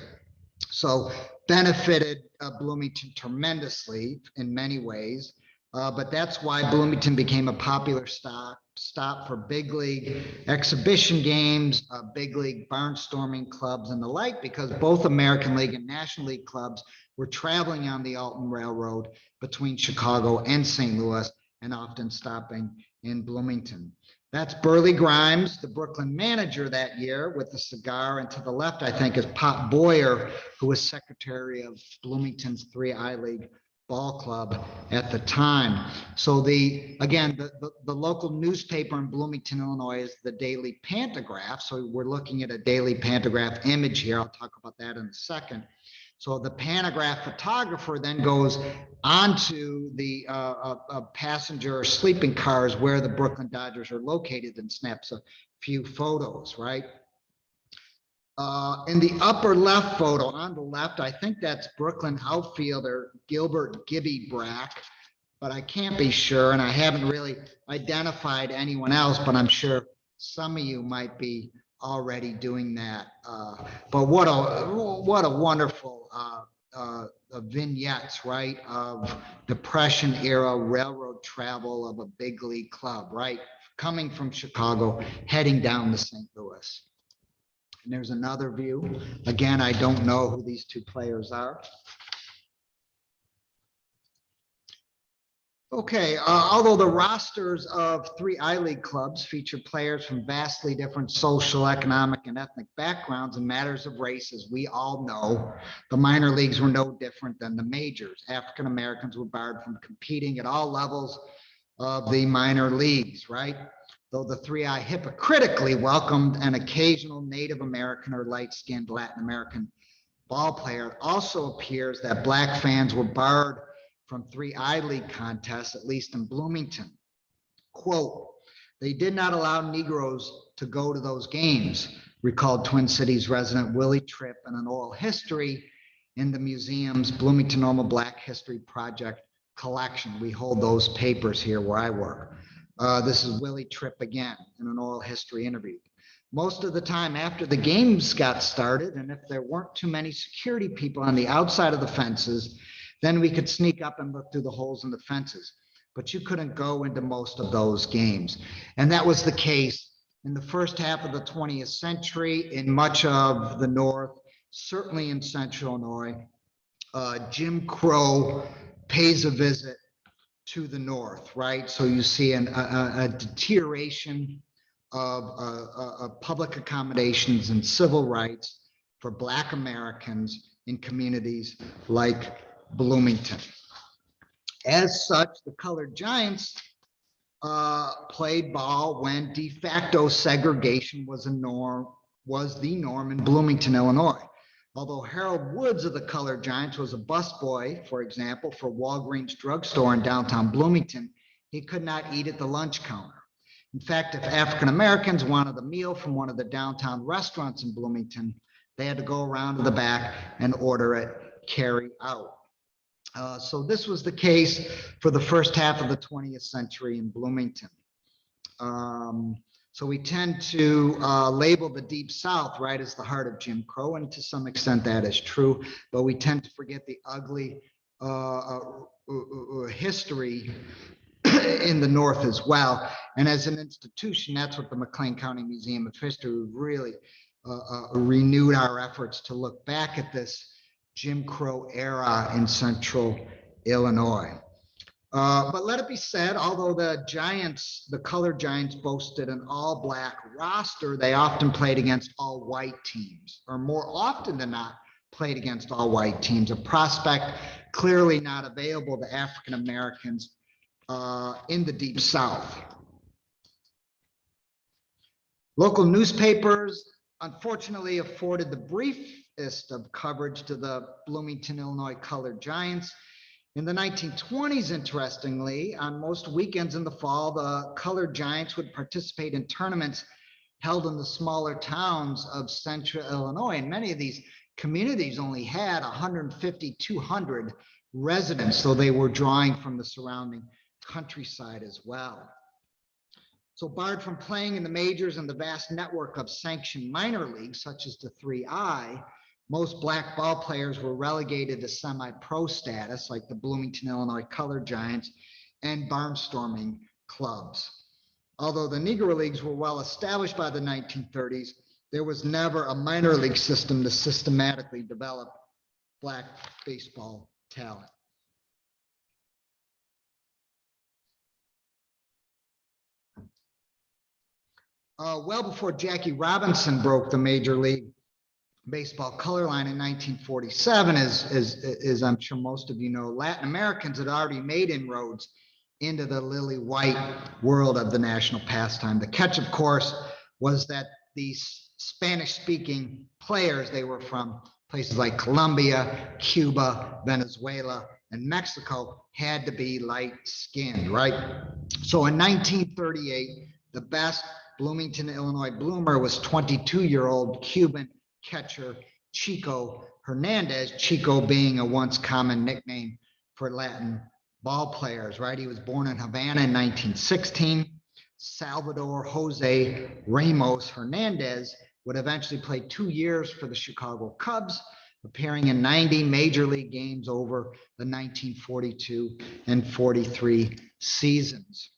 So benefited Bloomington tremendously in many ways, but that's why Bloomington became a popular stop for big league exhibition games, big league barnstorming clubs and the like, because both American League and National League clubs were traveling on the Alton Railroad between Chicago and St. Louis and often stopping in Bloomington. That's Burly Grimes, the Brooklyn manager that year, with a cigar. And to the left, I think, is Pop Boyer, who was secretary of Bloomington's 3I League ball club at the time. So the local newspaper in Bloomington, Illinois is the Daily Pantograph. So we're looking at a Daily Pantograph image here. I'll talk about that in a second. So the Pantograph photographer then goes onto the passenger sleeping cars where the Brooklyn Dodgers are located and snaps a few photos, right? In the upper left photo on the left, I think that's Brooklyn outfielder Gilbert Gibby Brack, but I can't be sure, and I haven't really identified anyone else, but I'm sure some of you might be already doing that. But what a wonderful vignettes, right, of Depression era railroad travel of a big league club, right, coming from Chicago, heading down to St. Louis. And there's another view. Again, I don't know who these two players are. Okay, although the rosters of 3I League clubs feature players from vastly different social, economic, and ethnic backgrounds and matters of race, as we all know, the minor leagues were no different than the majors. African Americans were barred from competing at all levels of the minor leagues, right? Though the 3I hypocritically welcomed an occasional Native American or light-skinned Latin American ball player, it also appears that Black fans were barred from 3I League contests, at least in Bloomington. Quote, they did not allow Negroes to go to those games, recalled Twin Cities resident Willie Tripp in an oral history in the museum's Bloomington Normal Black History Project collection. We hold those papers here where I work. This is Willie Tripp again in an oral history interview. Most of the time after the games got started, and if there weren't too many security people on the outside of the fences, then we could sneak up and look through the holes in the fences. But you couldn't go into most of those games. And that was the case in the first half of the 20th century in much of the North, certainly in Central Illinois. Jim Crow pays a visit to the North, right? So you see a deterioration of public accommodations and civil rights for Black Americans in communities like Bloomington. As such, the Colored Giants played ball when de facto segregation was the norm in Bloomington, Illinois. Although Harold Woods of the Colored Giants was a busboy, for example, for Walgreens drugstore in downtown Bloomington, he could not eat at the lunch counter. In fact, if African Americans wanted a meal from one of the downtown restaurants in Bloomington, they had to go around to the back and order it carry out. So this was the case for the first half of the 20th century in Bloomington. So we tend to label the Deep South, right, as the heart of Jim Crow, and to some extent that is true, but we tend to forget the ugly history in the North as well. And as an institution, that's what the McLean County Museum of History really renewed our efforts to look back at this Jim Crow era in central Illinois. But let it be said, although the Giants, the Colored Giants, boasted an all-black roster, they often played against all-white teams, or more often than not, played against all-white teams, a prospect clearly not available to African Americans in the Deep South. Local newspapers, unfortunately, afforded the briefest of coverage to the Bloomington, Illinois Colored Giants. In the 1920s, interestingly, on most weekends in the fall, the Colored Giants would participate in tournaments held in the smaller towns of central Illinois. And many of these communities only had 150, 200 residents, so they were drawing from the surrounding countryside as well. So barred from playing in the majors and the vast network of sanctioned minor leagues, such as the 3I, most black ball players were relegated to semi-pro status, like the Bloomington, Illinois Colored Giants and barnstorming clubs. Although the Negro Leagues were well established by the 1930s, there was never a minor league system to systematically develop black baseball talent. Well before Jackie Robinson broke the Major League Baseball color line in 1947, as I'm sure most of you know, Latin Americans had already made inroads into the lily white world of the national pastime. The catch, of course, was that these Spanish-speaking players, they were from places like Colombia, Cuba, Venezuela, and Mexico, had to be light-skinned, right? So in 1938, the best Bloomington, Illinois bloomer was 22-year-old Cuban catcher Chico Hernandez, Chico being a once common nickname for Latin ball players, right? He was born in Havana in 1916. Salvador Jose Ramos Hernandez would eventually play 2 years for the Chicago Cubs, appearing in 90 major league games over the 1942 and 43 seasons.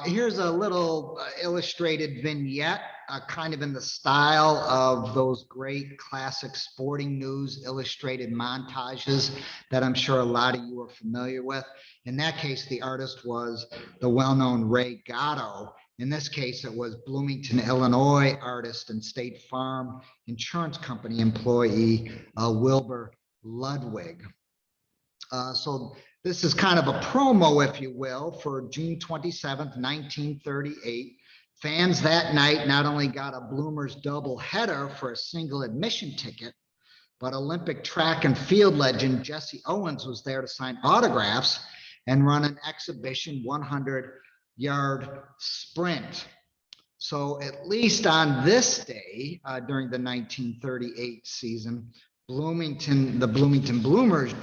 Here's a little illustrated vignette, kind of in the style of those great classic sporting news illustrated montages that I'm sure a lot of you are familiar with. In that case, the artist was the well-known Ray Gatto. In this case, it was Bloomington, Illinois artist and State Farm Insurance Company employee Wilbur Ludwig. So this is kind of a promo, if you will, for June 27th, 1938. Fans that night not only got a Bloomers double header for a single admission ticket, but Olympic track and field legend Jesse Owens was there to sign autographs and run an exhibition 100-yard sprint. So at least on this day, during the 1938 season, the Bloomington Bloomers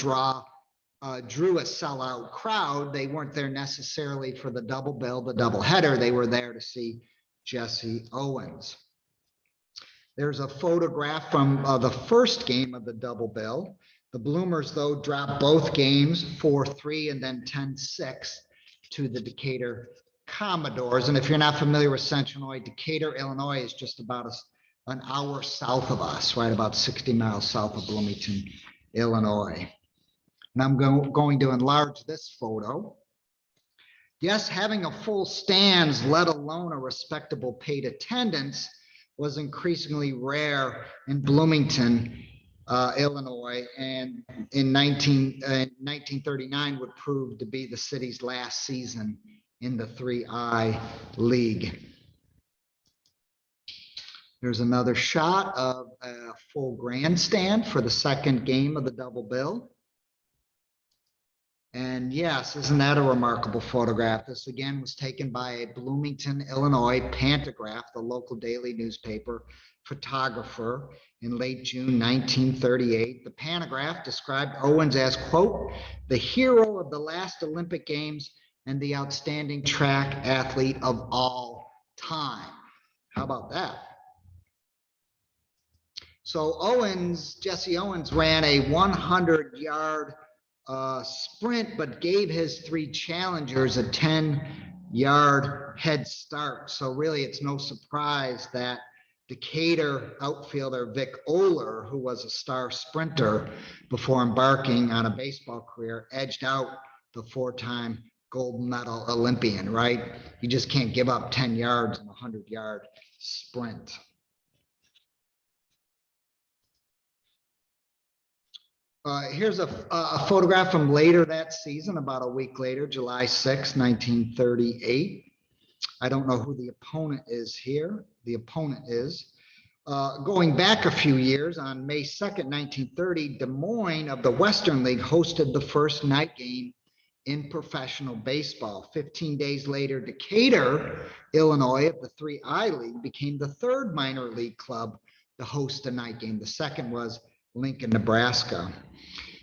drew a sellout crowd. They weren't there necessarily for the double bill, the double header. They were there to see Jesse Owens. There's a photograph from the first game of the double bill. The Bloomers, though, dropped both games 4-3 and then 10-6 to the Decatur Commodores. And if you're not familiar with Central Illinois, Decatur, Illinois is just about an hour south of us, right? About 60 miles south of Bloomington, Illinois. And I'm going to enlarge this photo. Yes, having a full stands, let alone a respectable paid attendance, was increasingly rare in Bloomington, Illinois, and in 1939 would prove to be the city's last season in the 3I League. There's another shot of a full grandstand for the second game of the double bill. And yes, isn't that a remarkable photograph? This again was taken by a Bloomington, Illinois Pantograph, the local daily newspaper photographer, in late June 1938. The Pantograph described Owens as, quote, the hero of the last Olympic Games and the outstanding track athlete of all time. How about that? So Jesse Owens ran a 100-yard sprint, but gave his three challengers a 10-yard head start. So really, it's no surprise that Decatur outfielder Vic Oler, who was a star sprinter before embarking on a baseball career, edged out the four-time gold medal Olympian, right? You just can't give up 10 yards in a 100-yard sprint. Here's a photograph from later that season, about a week later, July 6, 1938. I don't know who the opponent is here. The opponent is going back a few years. On May 2nd, 1930, Des Moines of the Western League hosted the first night game in professional baseball. 15 days later, Decatur, Illinois of the 3I League became the third minor league club to host a night game. The second was Lincoln, Nebraska.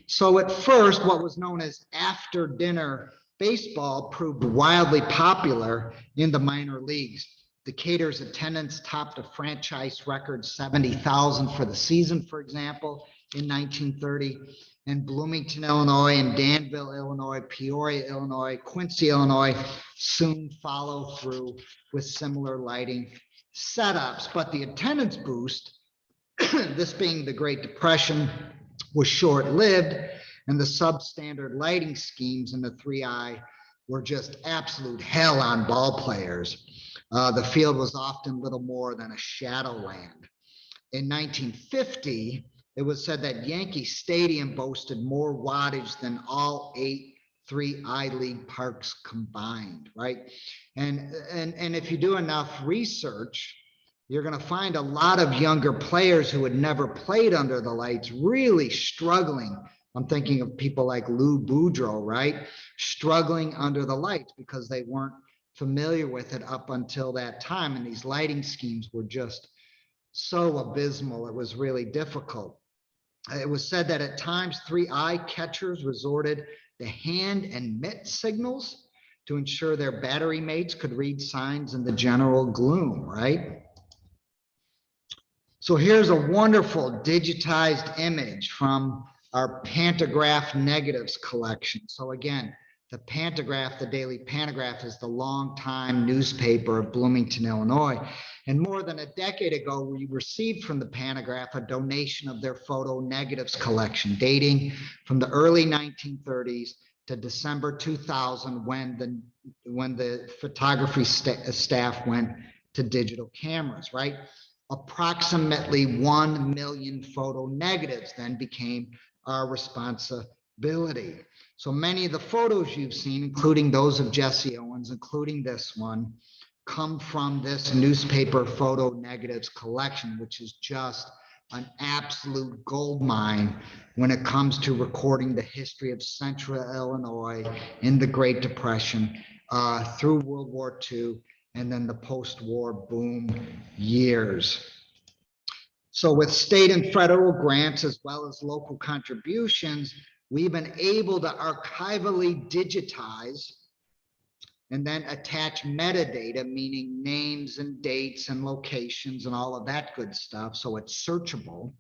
So at first, what was known as after dinner baseball proved wildly popular in the minor leagues. Decatur's attendance topped a franchise record 70,000 for the season, for example, in 1930. And Bloomington, Illinois, and Danville, Illinois, Peoria, Illinois, Quincy, Illinois soon follow through with similar lighting setups. But the attendance boost, this being the Great Depression, was short-lived, and the substandard lighting schemes in the 3I were just absolute hell on ball players. The field was often little more than a shadowland. In 1950, it was said that Yankee Stadium boasted more wattage than all 8 3I League parks combined, right? And if you do enough research, you're going to find a lot of younger players who had never played under the lights really struggling. I'm thinking of people like Lou Boudreau, right? Struggling under the lights because they weren't familiar with it up until that time. And these lighting schemes were just so abysmal. It was really difficult. It was said that at times 3I catchers resorted to hand and mitt signals to ensure their battery mates could read signs in the general gloom, right? So here's a wonderful digitized image from our Pantograph negatives collection. So again, the Pantograph, the Daily Pantograph, is the longtime newspaper of Bloomington, Illinois. And more than a decade ago, we received from the Pantograph a donation of their photo negatives collection dating from the early 1930s to December 2000 when the photography staff went to digital cameras, right? Approximately 1 million photo negatives then became our responsibility. So many of the photos you've seen, including those of Jesse Owens, including this one, come from this newspaper photo negatives collection, which is just an absolute gold mine when it comes to recording the history of Central Illinois in the Great Depression through World War II and then the post-war boom years. So with state and federal grants as well as local contributions, we've been able to archivally digitize and then attach metadata, meaning names and dates and locations and all of that good stuff, so it's searchable,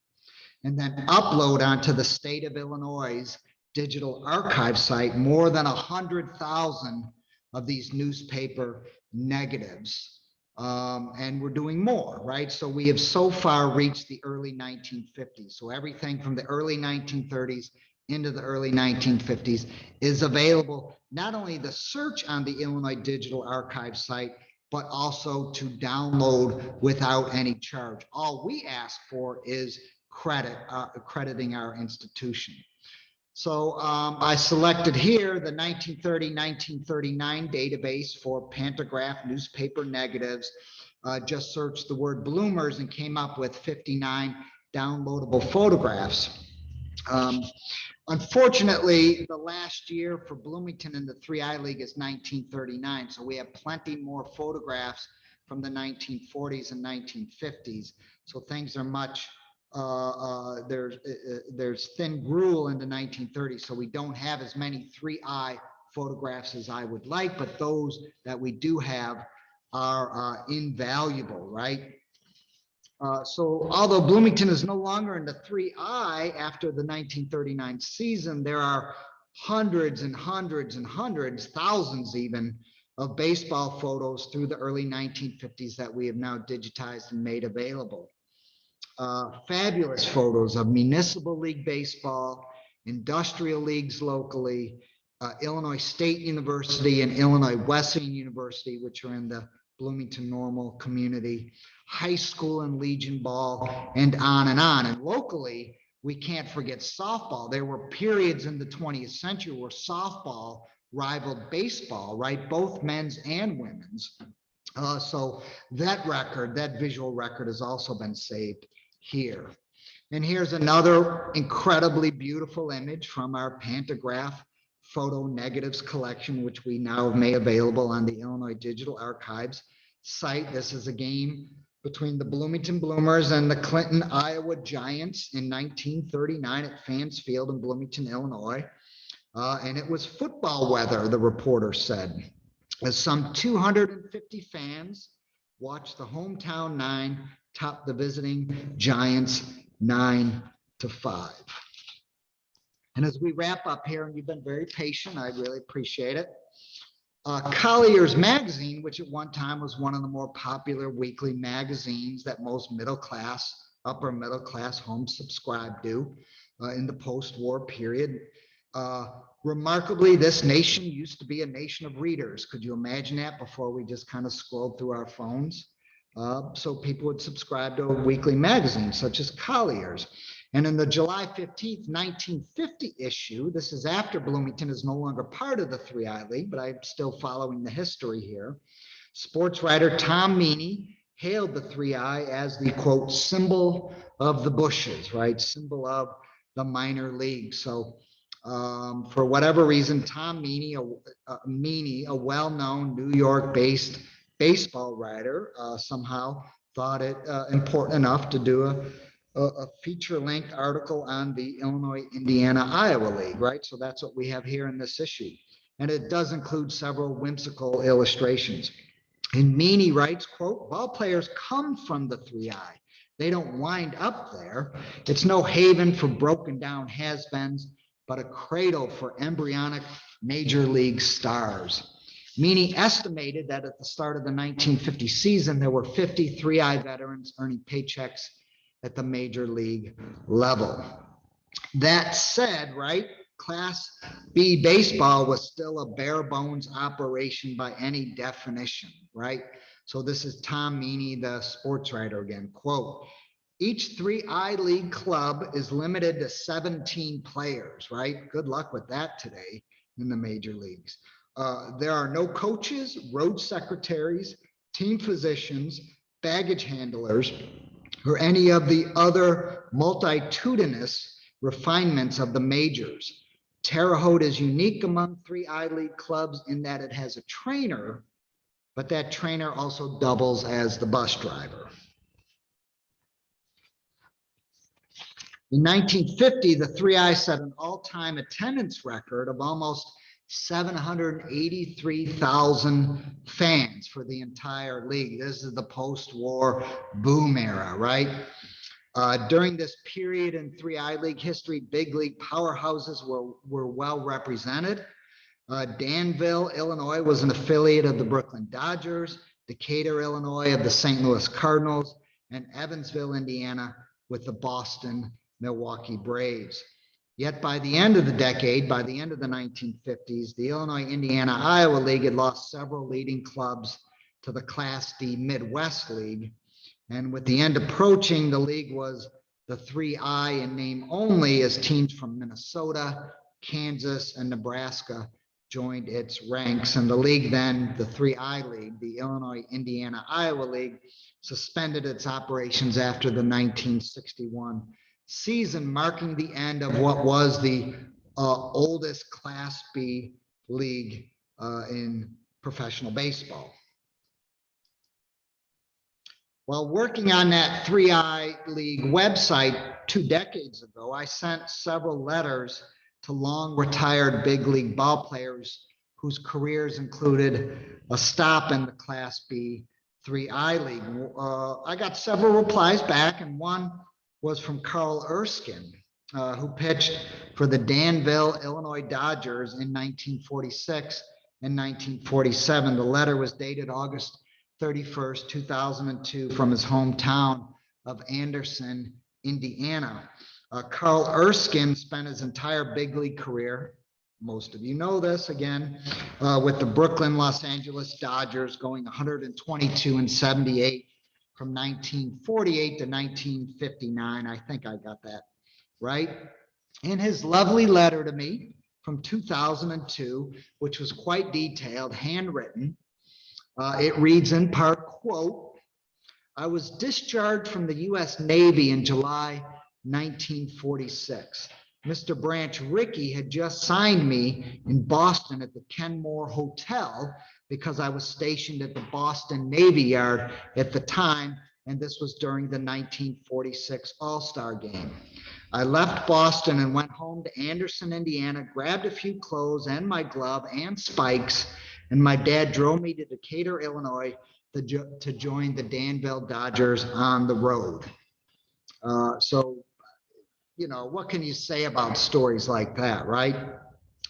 and then upload onto the state of Illinois' digital archive site more than 100,000 of these newspaper negatives. And we're doing more, right? So we have so far reached the early 1950s. So everything from the early 1930s into the early 1950s is available, not only the search on the Illinois Digital Archive site, but also to download without any charge. All we ask for is crediting our institution. So I selected here the 1930-1939 database for Pantograph newspaper negatives. Just searched the word bloomers and came up with 59 downloadable photographs. Unfortunately, the last year for Bloomington in the 3I League is 1939. So we have plenty more photographs from the 1940s and 1950s. So things are much there's thin gruel in the 1930s, so we don't have as many 3I photographs as I would like, but those that we do have are invaluable, right? So although Bloomington is no longer in the 3I after the 1939 season, there are hundreds and hundreds and hundreds, thousands even, of baseball photos through the early 1950s that we have now digitized and made available. Fabulous photos of municipal league baseball, industrial leagues locally, Illinois State University and Illinois Wesleyan University, which are in the Bloomington Normal community, high school and Legion ball, and on and on. And locally, we can't forget softball. There were periods in the 20th century where softball rivaled baseball, right? Both men's and women's. So that record, that visual record, has also been saved here. And here's another incredibly beautiful image from our Pantograph photo negatives collection, which we now have made available on the Illinois Digital Archives site. This is a game between the Bloomington Bloomers and the Clinton, Iowa Giants in 1939 at Fans Field in Bloomington, Illinois. And it was football weather, the reporter said, as some 250 fans watched the hometown nine top the visiting Giants 9-5. And as we wrap up here, and you've been very patient, I really appreciate it. Collier's magazine, which at one time was one of the more popular weekly magazines that most upper middle class homes subscribed to in the post-war period. Remarkably, this nation used to be a nation of readers. Could you imagine that before we just kind of scrolled through our phones? So people would subscribe to a weekly magazine such as Collier's. And in the July 15th, 1950 issue, this is after Bloomington is no longer part of the 3I League, but I'm still following the history here. Sports writer Tom Meany hailed the 3I as the, quote, symbol of the bushes, right? Symbol of the minor league. So for whatever reason, Tom Meany, a well-known New York-based baseball writer, somehow thought it important enough to do a feature-length article on the Illinois, Indiana, Iowa League, right? So that's what we have here in this issue. And it does include several whimsical illustrations. And Meany writes, quote, ball players come from the 3I. They don't wind up there. It's no haven for broken down has-beens, but a cradle for embryonic major league stars. Meany estimated that at the start of the 1950 season, there were 50 3I veterans earning paychecks at the major league level. That said, right, Class B baseball was still a bare bones operation by any definition, right? So this is Tom Meany, the sports writer again, quote, each 3I League club is limited to 17 players, right? Good luck with that today in the major leagues. There are no coaches, road secretaries, team physicians, baggage handlers, or any of the other multitudinous refinements of the majors. Terre Haute is unique among 3I League clubs in that it has a trainer, but that trainer also doubles as the bus driver. In 1950, the 3I set an all-time attendance record of almost 783,000 fans for the entire league. This is the post-war boom era, right? During this period in 3I League history, big league powerhouses were well represented. Danville, Illinois was an affiliate of the Brooklyn Dodgers, Decatur, Illinois of the St. Louis Cardinals, and Evansville, Indiana with the Boston Milwaukee Braves. Yet by the end of the decade, by the end of the 1950s, the Illinois, Indiana, Iowa League had lost several leading clubs to the Class D Midwest League. And with the end approaching, the league was the 3I in name only, as teams from Minnesota, Kansas, and Nebraska joined its ranks. And the league then, the 3I League, the Illinois, Indiana, Iowa League, suspended its operations after the 1961 season, marking the end of what was the oldest Class B league in professional baseball. While working on that 3I League website 2 decades ago, I sent several letters to long retired big league ball players whose careers included a stop in the Class B 3I League. I got several replies back, and one was from Carl Erskine. who pitched for the Danville, Illinois Dodgers in 1946 and 1947. The letter was dated August 31st, 2002, from his hometown of Anderson, Indiana. Carl Erskine spent his entire big league career, most of you know this again, with the Brooklyn Los Angeles Dodgers, going 122 and 78 from 1948 to 1959. I think I got that right. In his lovely letter to me from 2002, which was quite detailed, handwritten, it reads in part, quote, "I was discharged from the U.S. Navy in July 1946. Mr. Branch Rickey had just signed me in Boston at the Kenmore Hotel because I was stationed at the Boston Navy Yard at the time, and this was during the 1946 All-Star Game. I left Boston and went home to Anderson, Indiana, grabbed a few clothes and my glove and spikes, and my dad drove me to Decatur, Illinois to join the Danville Dodgers on the road." So, you know, what can you say about stories like that, right?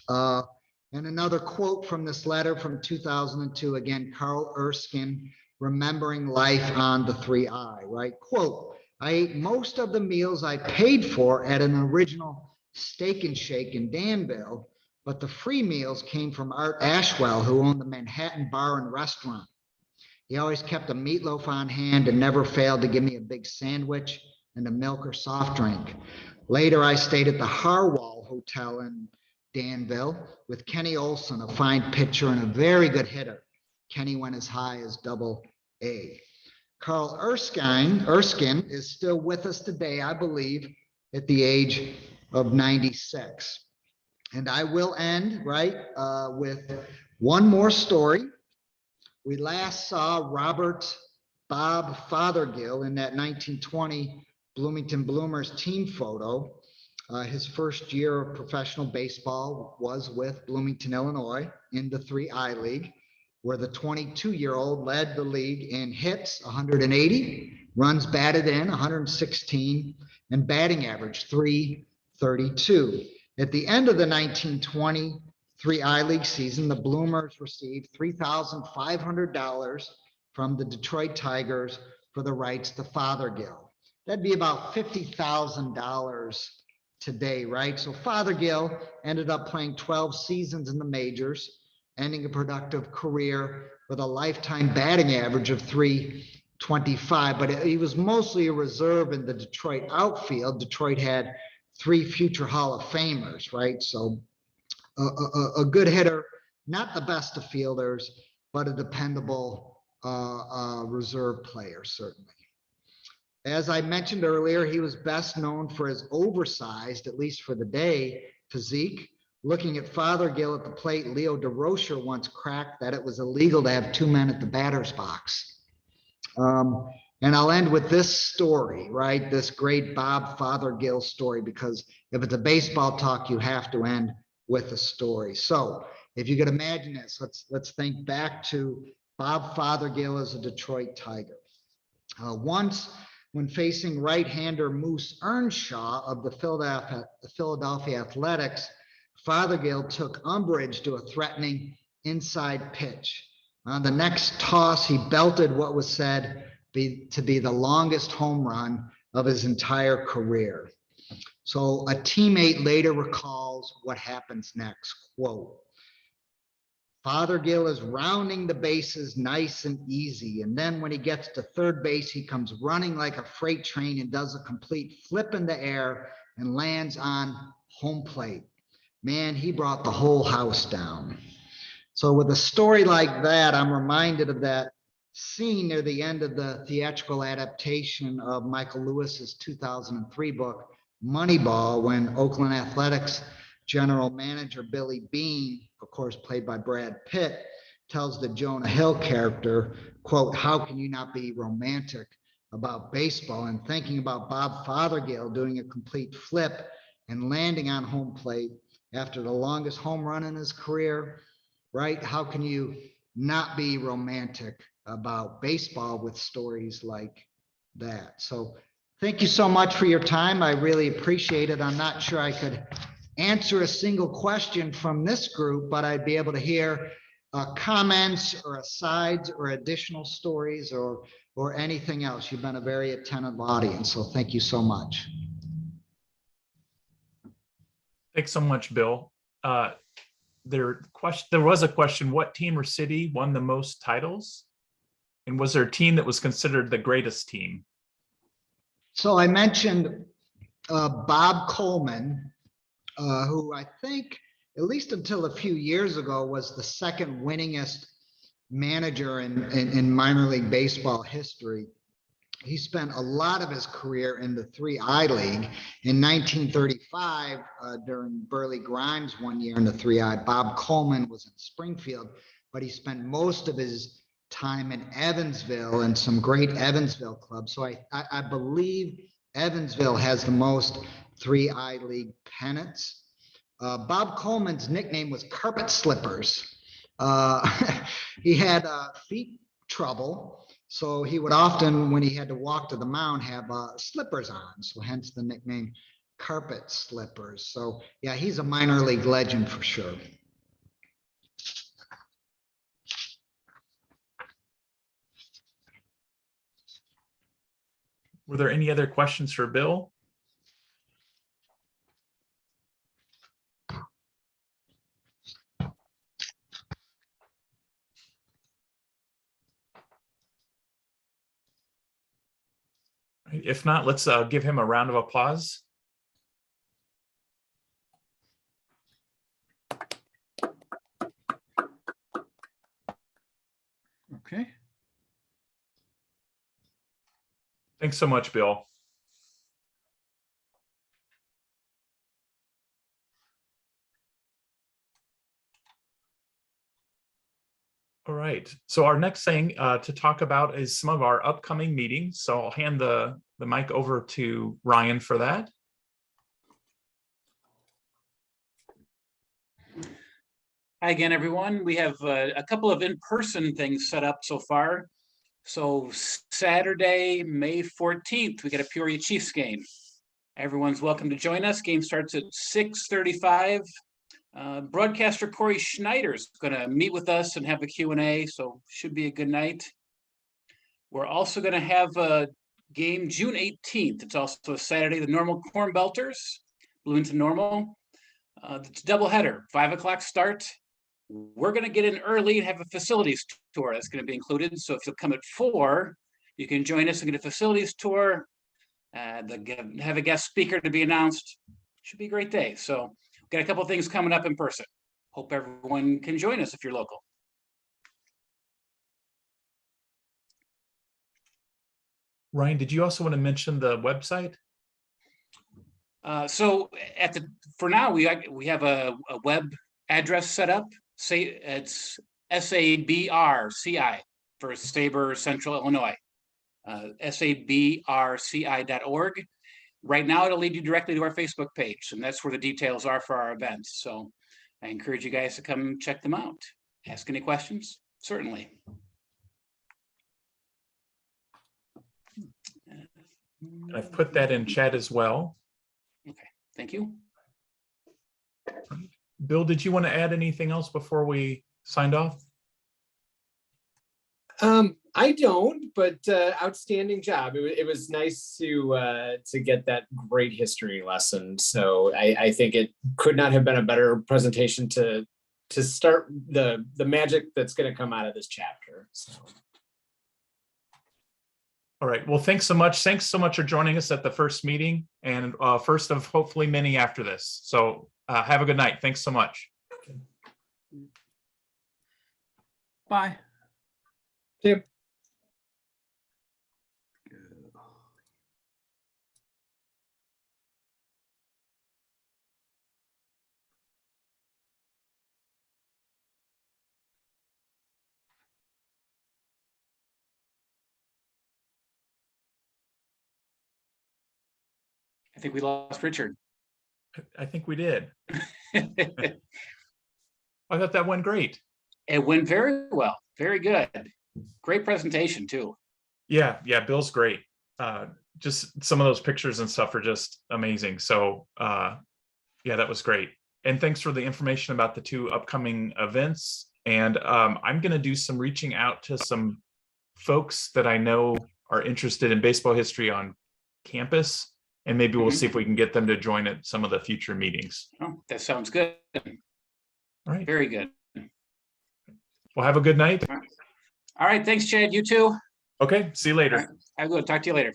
And another quote from this letter from 2002, again, Carl Erskine, remembering life on the 3I, right? Quote, "I ate most of the meals I paid for at an original Steak and Shake in Danville, but the free meals came from Art Ashwell, who owned the Manhattan Bar and Restaurant. He always kept a meatloaf on hand and never failed to give me a big sandwich and a milk or soft drink. Later, I stayed at the Harwell Hotel in Danville with Kenny Olson, a fine pitcher and a very good hitter. Kenny went as high as AA. Carl Erskine is still with us today, I believe, at the age of 96. And I will end, right, with one more story. We last saw Robert Bob Fothergill in that 1920 Bloomington Bloomers team photo. His first year of professional baseball was with Bloomington, Illinois, in the 3I League, where the 22-year-old led the league in hits, 180, runs batted in, 116, and batting average, 332. At the end of the 1920 3I League season, the Bloomers received $3,500 from the Detroit Tigers for the rights to Fothergill. That'd be about $50,000 today, right? So Fothergill ended up playing 12 seasons in the majors, ending a productive career with a lifetime batting average of 325, but he was mostly a reserve in the Detroit outfield. Detroit had 3 future Hall of Famers, right? So a good hitter, not the best of fielders, but a dependable reserve player, certainly. As I mentioned earlier, he was best known for his oversized, at least for the day, physique. Looking at Fothergill at the plate, Leo DeRocher once cracked that it was illegal to have 2 men at the batter's box. And I'll end with this story, right? This great Bob Fothergill story, because if it's a baseball talk, you have to end with a story. So if you could imagine this, let's think back to Bob Fothergill as a Detroit Tiger. Once, when facing right-hander Moose Earnshaw of the Philadelphia Athletics, Fothergill took umbrage to a threatening inside pitch. On the next toss, he belted what was said to be the longest home run of his entire career. So a teammate later recalls what happens next, quote, "Fothergill is rounding the bases nice and easy. And then when he gets to third base, he comes running like a freight train and does a complete flip in the air and lands on home plate. Man, he brought the whole house down." So with a story like that, I'm reminded of that scene near the end of the theatrical adaptation of Michael Lewis's 2003 book, Moneyball, when Oakland Athletics general manager Billy Beane, of course played by Brad Pitt, tells the Jonah Hill character, quote, "How can you not be romantic about baseball?" And thinking about Bob Fothergill doing a complete flip and landing on home plate after the longest home run in his career, right? How can you not be romantic about baseball with stories like that? So Thank you so much for your time. I really appreciate it. I'm not sure I could answer a single question from this group, but I'd be able to hear comments or asides or additional stories or anything else. You've been a very attentive audience, so thank you so much. Thanks so much, Bill. There was a question, what team or city won the most titles? And was there a team that was considered the greatest team? So I mentioned Bob Coleman, who I think, at least until a few years ago, was the second winningest manager in minor league baseball history. He spent a lot of his career in the 3I League. In 1935, during Burly Grimes 1 year in the 3I, Bob Coleman was in Springfield, but he spent most of his time in Evansville and some great Evansville clubs. So I believe Evansville has the most 3I League pennants. Bob Coleman's nickname was Carpet Slippers. He had feet trouble. So he would often, when he had to walk to the mound, have slippers on. So hence the nickname Carpet Slippers. So yeah, he's a minor league legend for sure. Were there any other questions for Bill? If not, let's give him a round of applause. Okay. Thanks so much, Bill. All right, so our next thing to talk about is some of our upcoming meetings. So I'll hand the mic over to Ryan for that. Hi again, everyone. We have a couple of in-person things set up so far. So Saturday, May 14th, we got a Peoria Chiefs game. Everyone's welcome to join us. Game starts at 6:35. Broadcaster Corey Schneider is going to meet with us and have a Q&A, so should be a good night. We're also going to have a game June 18th. It's also a Saturday, the Normal Corn Belters, Bloomington Normal. It's a doubleheader, 5 o'clock start. We're going to get in early and have a facilities tour that's going to be included. So if you'll come at 4, you can join us and get a facilities tour. Have a guest speaker to be announced. Should be a great day. So we've got a couple of things coming up in person. Hope everyone can join us if you're local. Ryan, did you also want to mention the website? So for now, we have a web address set up. Say it's SABR CI for SABR Central Illinois. SABRCI.org. Right now, it'll lead you directly to our Facebook page, and that's where the details are for our events. So I encourage you guys to come check them out. Ask any questions, certainly. I've put that in chat as well. Okay, thank you. Bill, did you want to add anything else before we signed off? I don't, but outstanding job. It was nice to get that great history lesson. So I think it could not have been a better presentation to start the magic that's going to come out of this chapter. So. All right. Well, thanks so much. Thanks so much for joining us at the first meeting and first of hopefully many after this. So have a good night. Thanks so much. Bye. Yep. I think we lost Richard. I think we did. I thought that went great. It went very well. Very good. Great presentation too. Yeah, Bill's great. just some of those pictures and stuff are just amazing. So yeah, that was great. And thanks for the information about the 2 upcoming events. And I'm going to do some reaching out to some folks that I know are interested in baseball history on campus. And maybe we'll see if we can get them to join at some of the future meetings. Oh, that sounds good. All right. Very good. Well, have a good night. All right. Thanks, Chad. You too. Okay. See you later. I will talk to you later.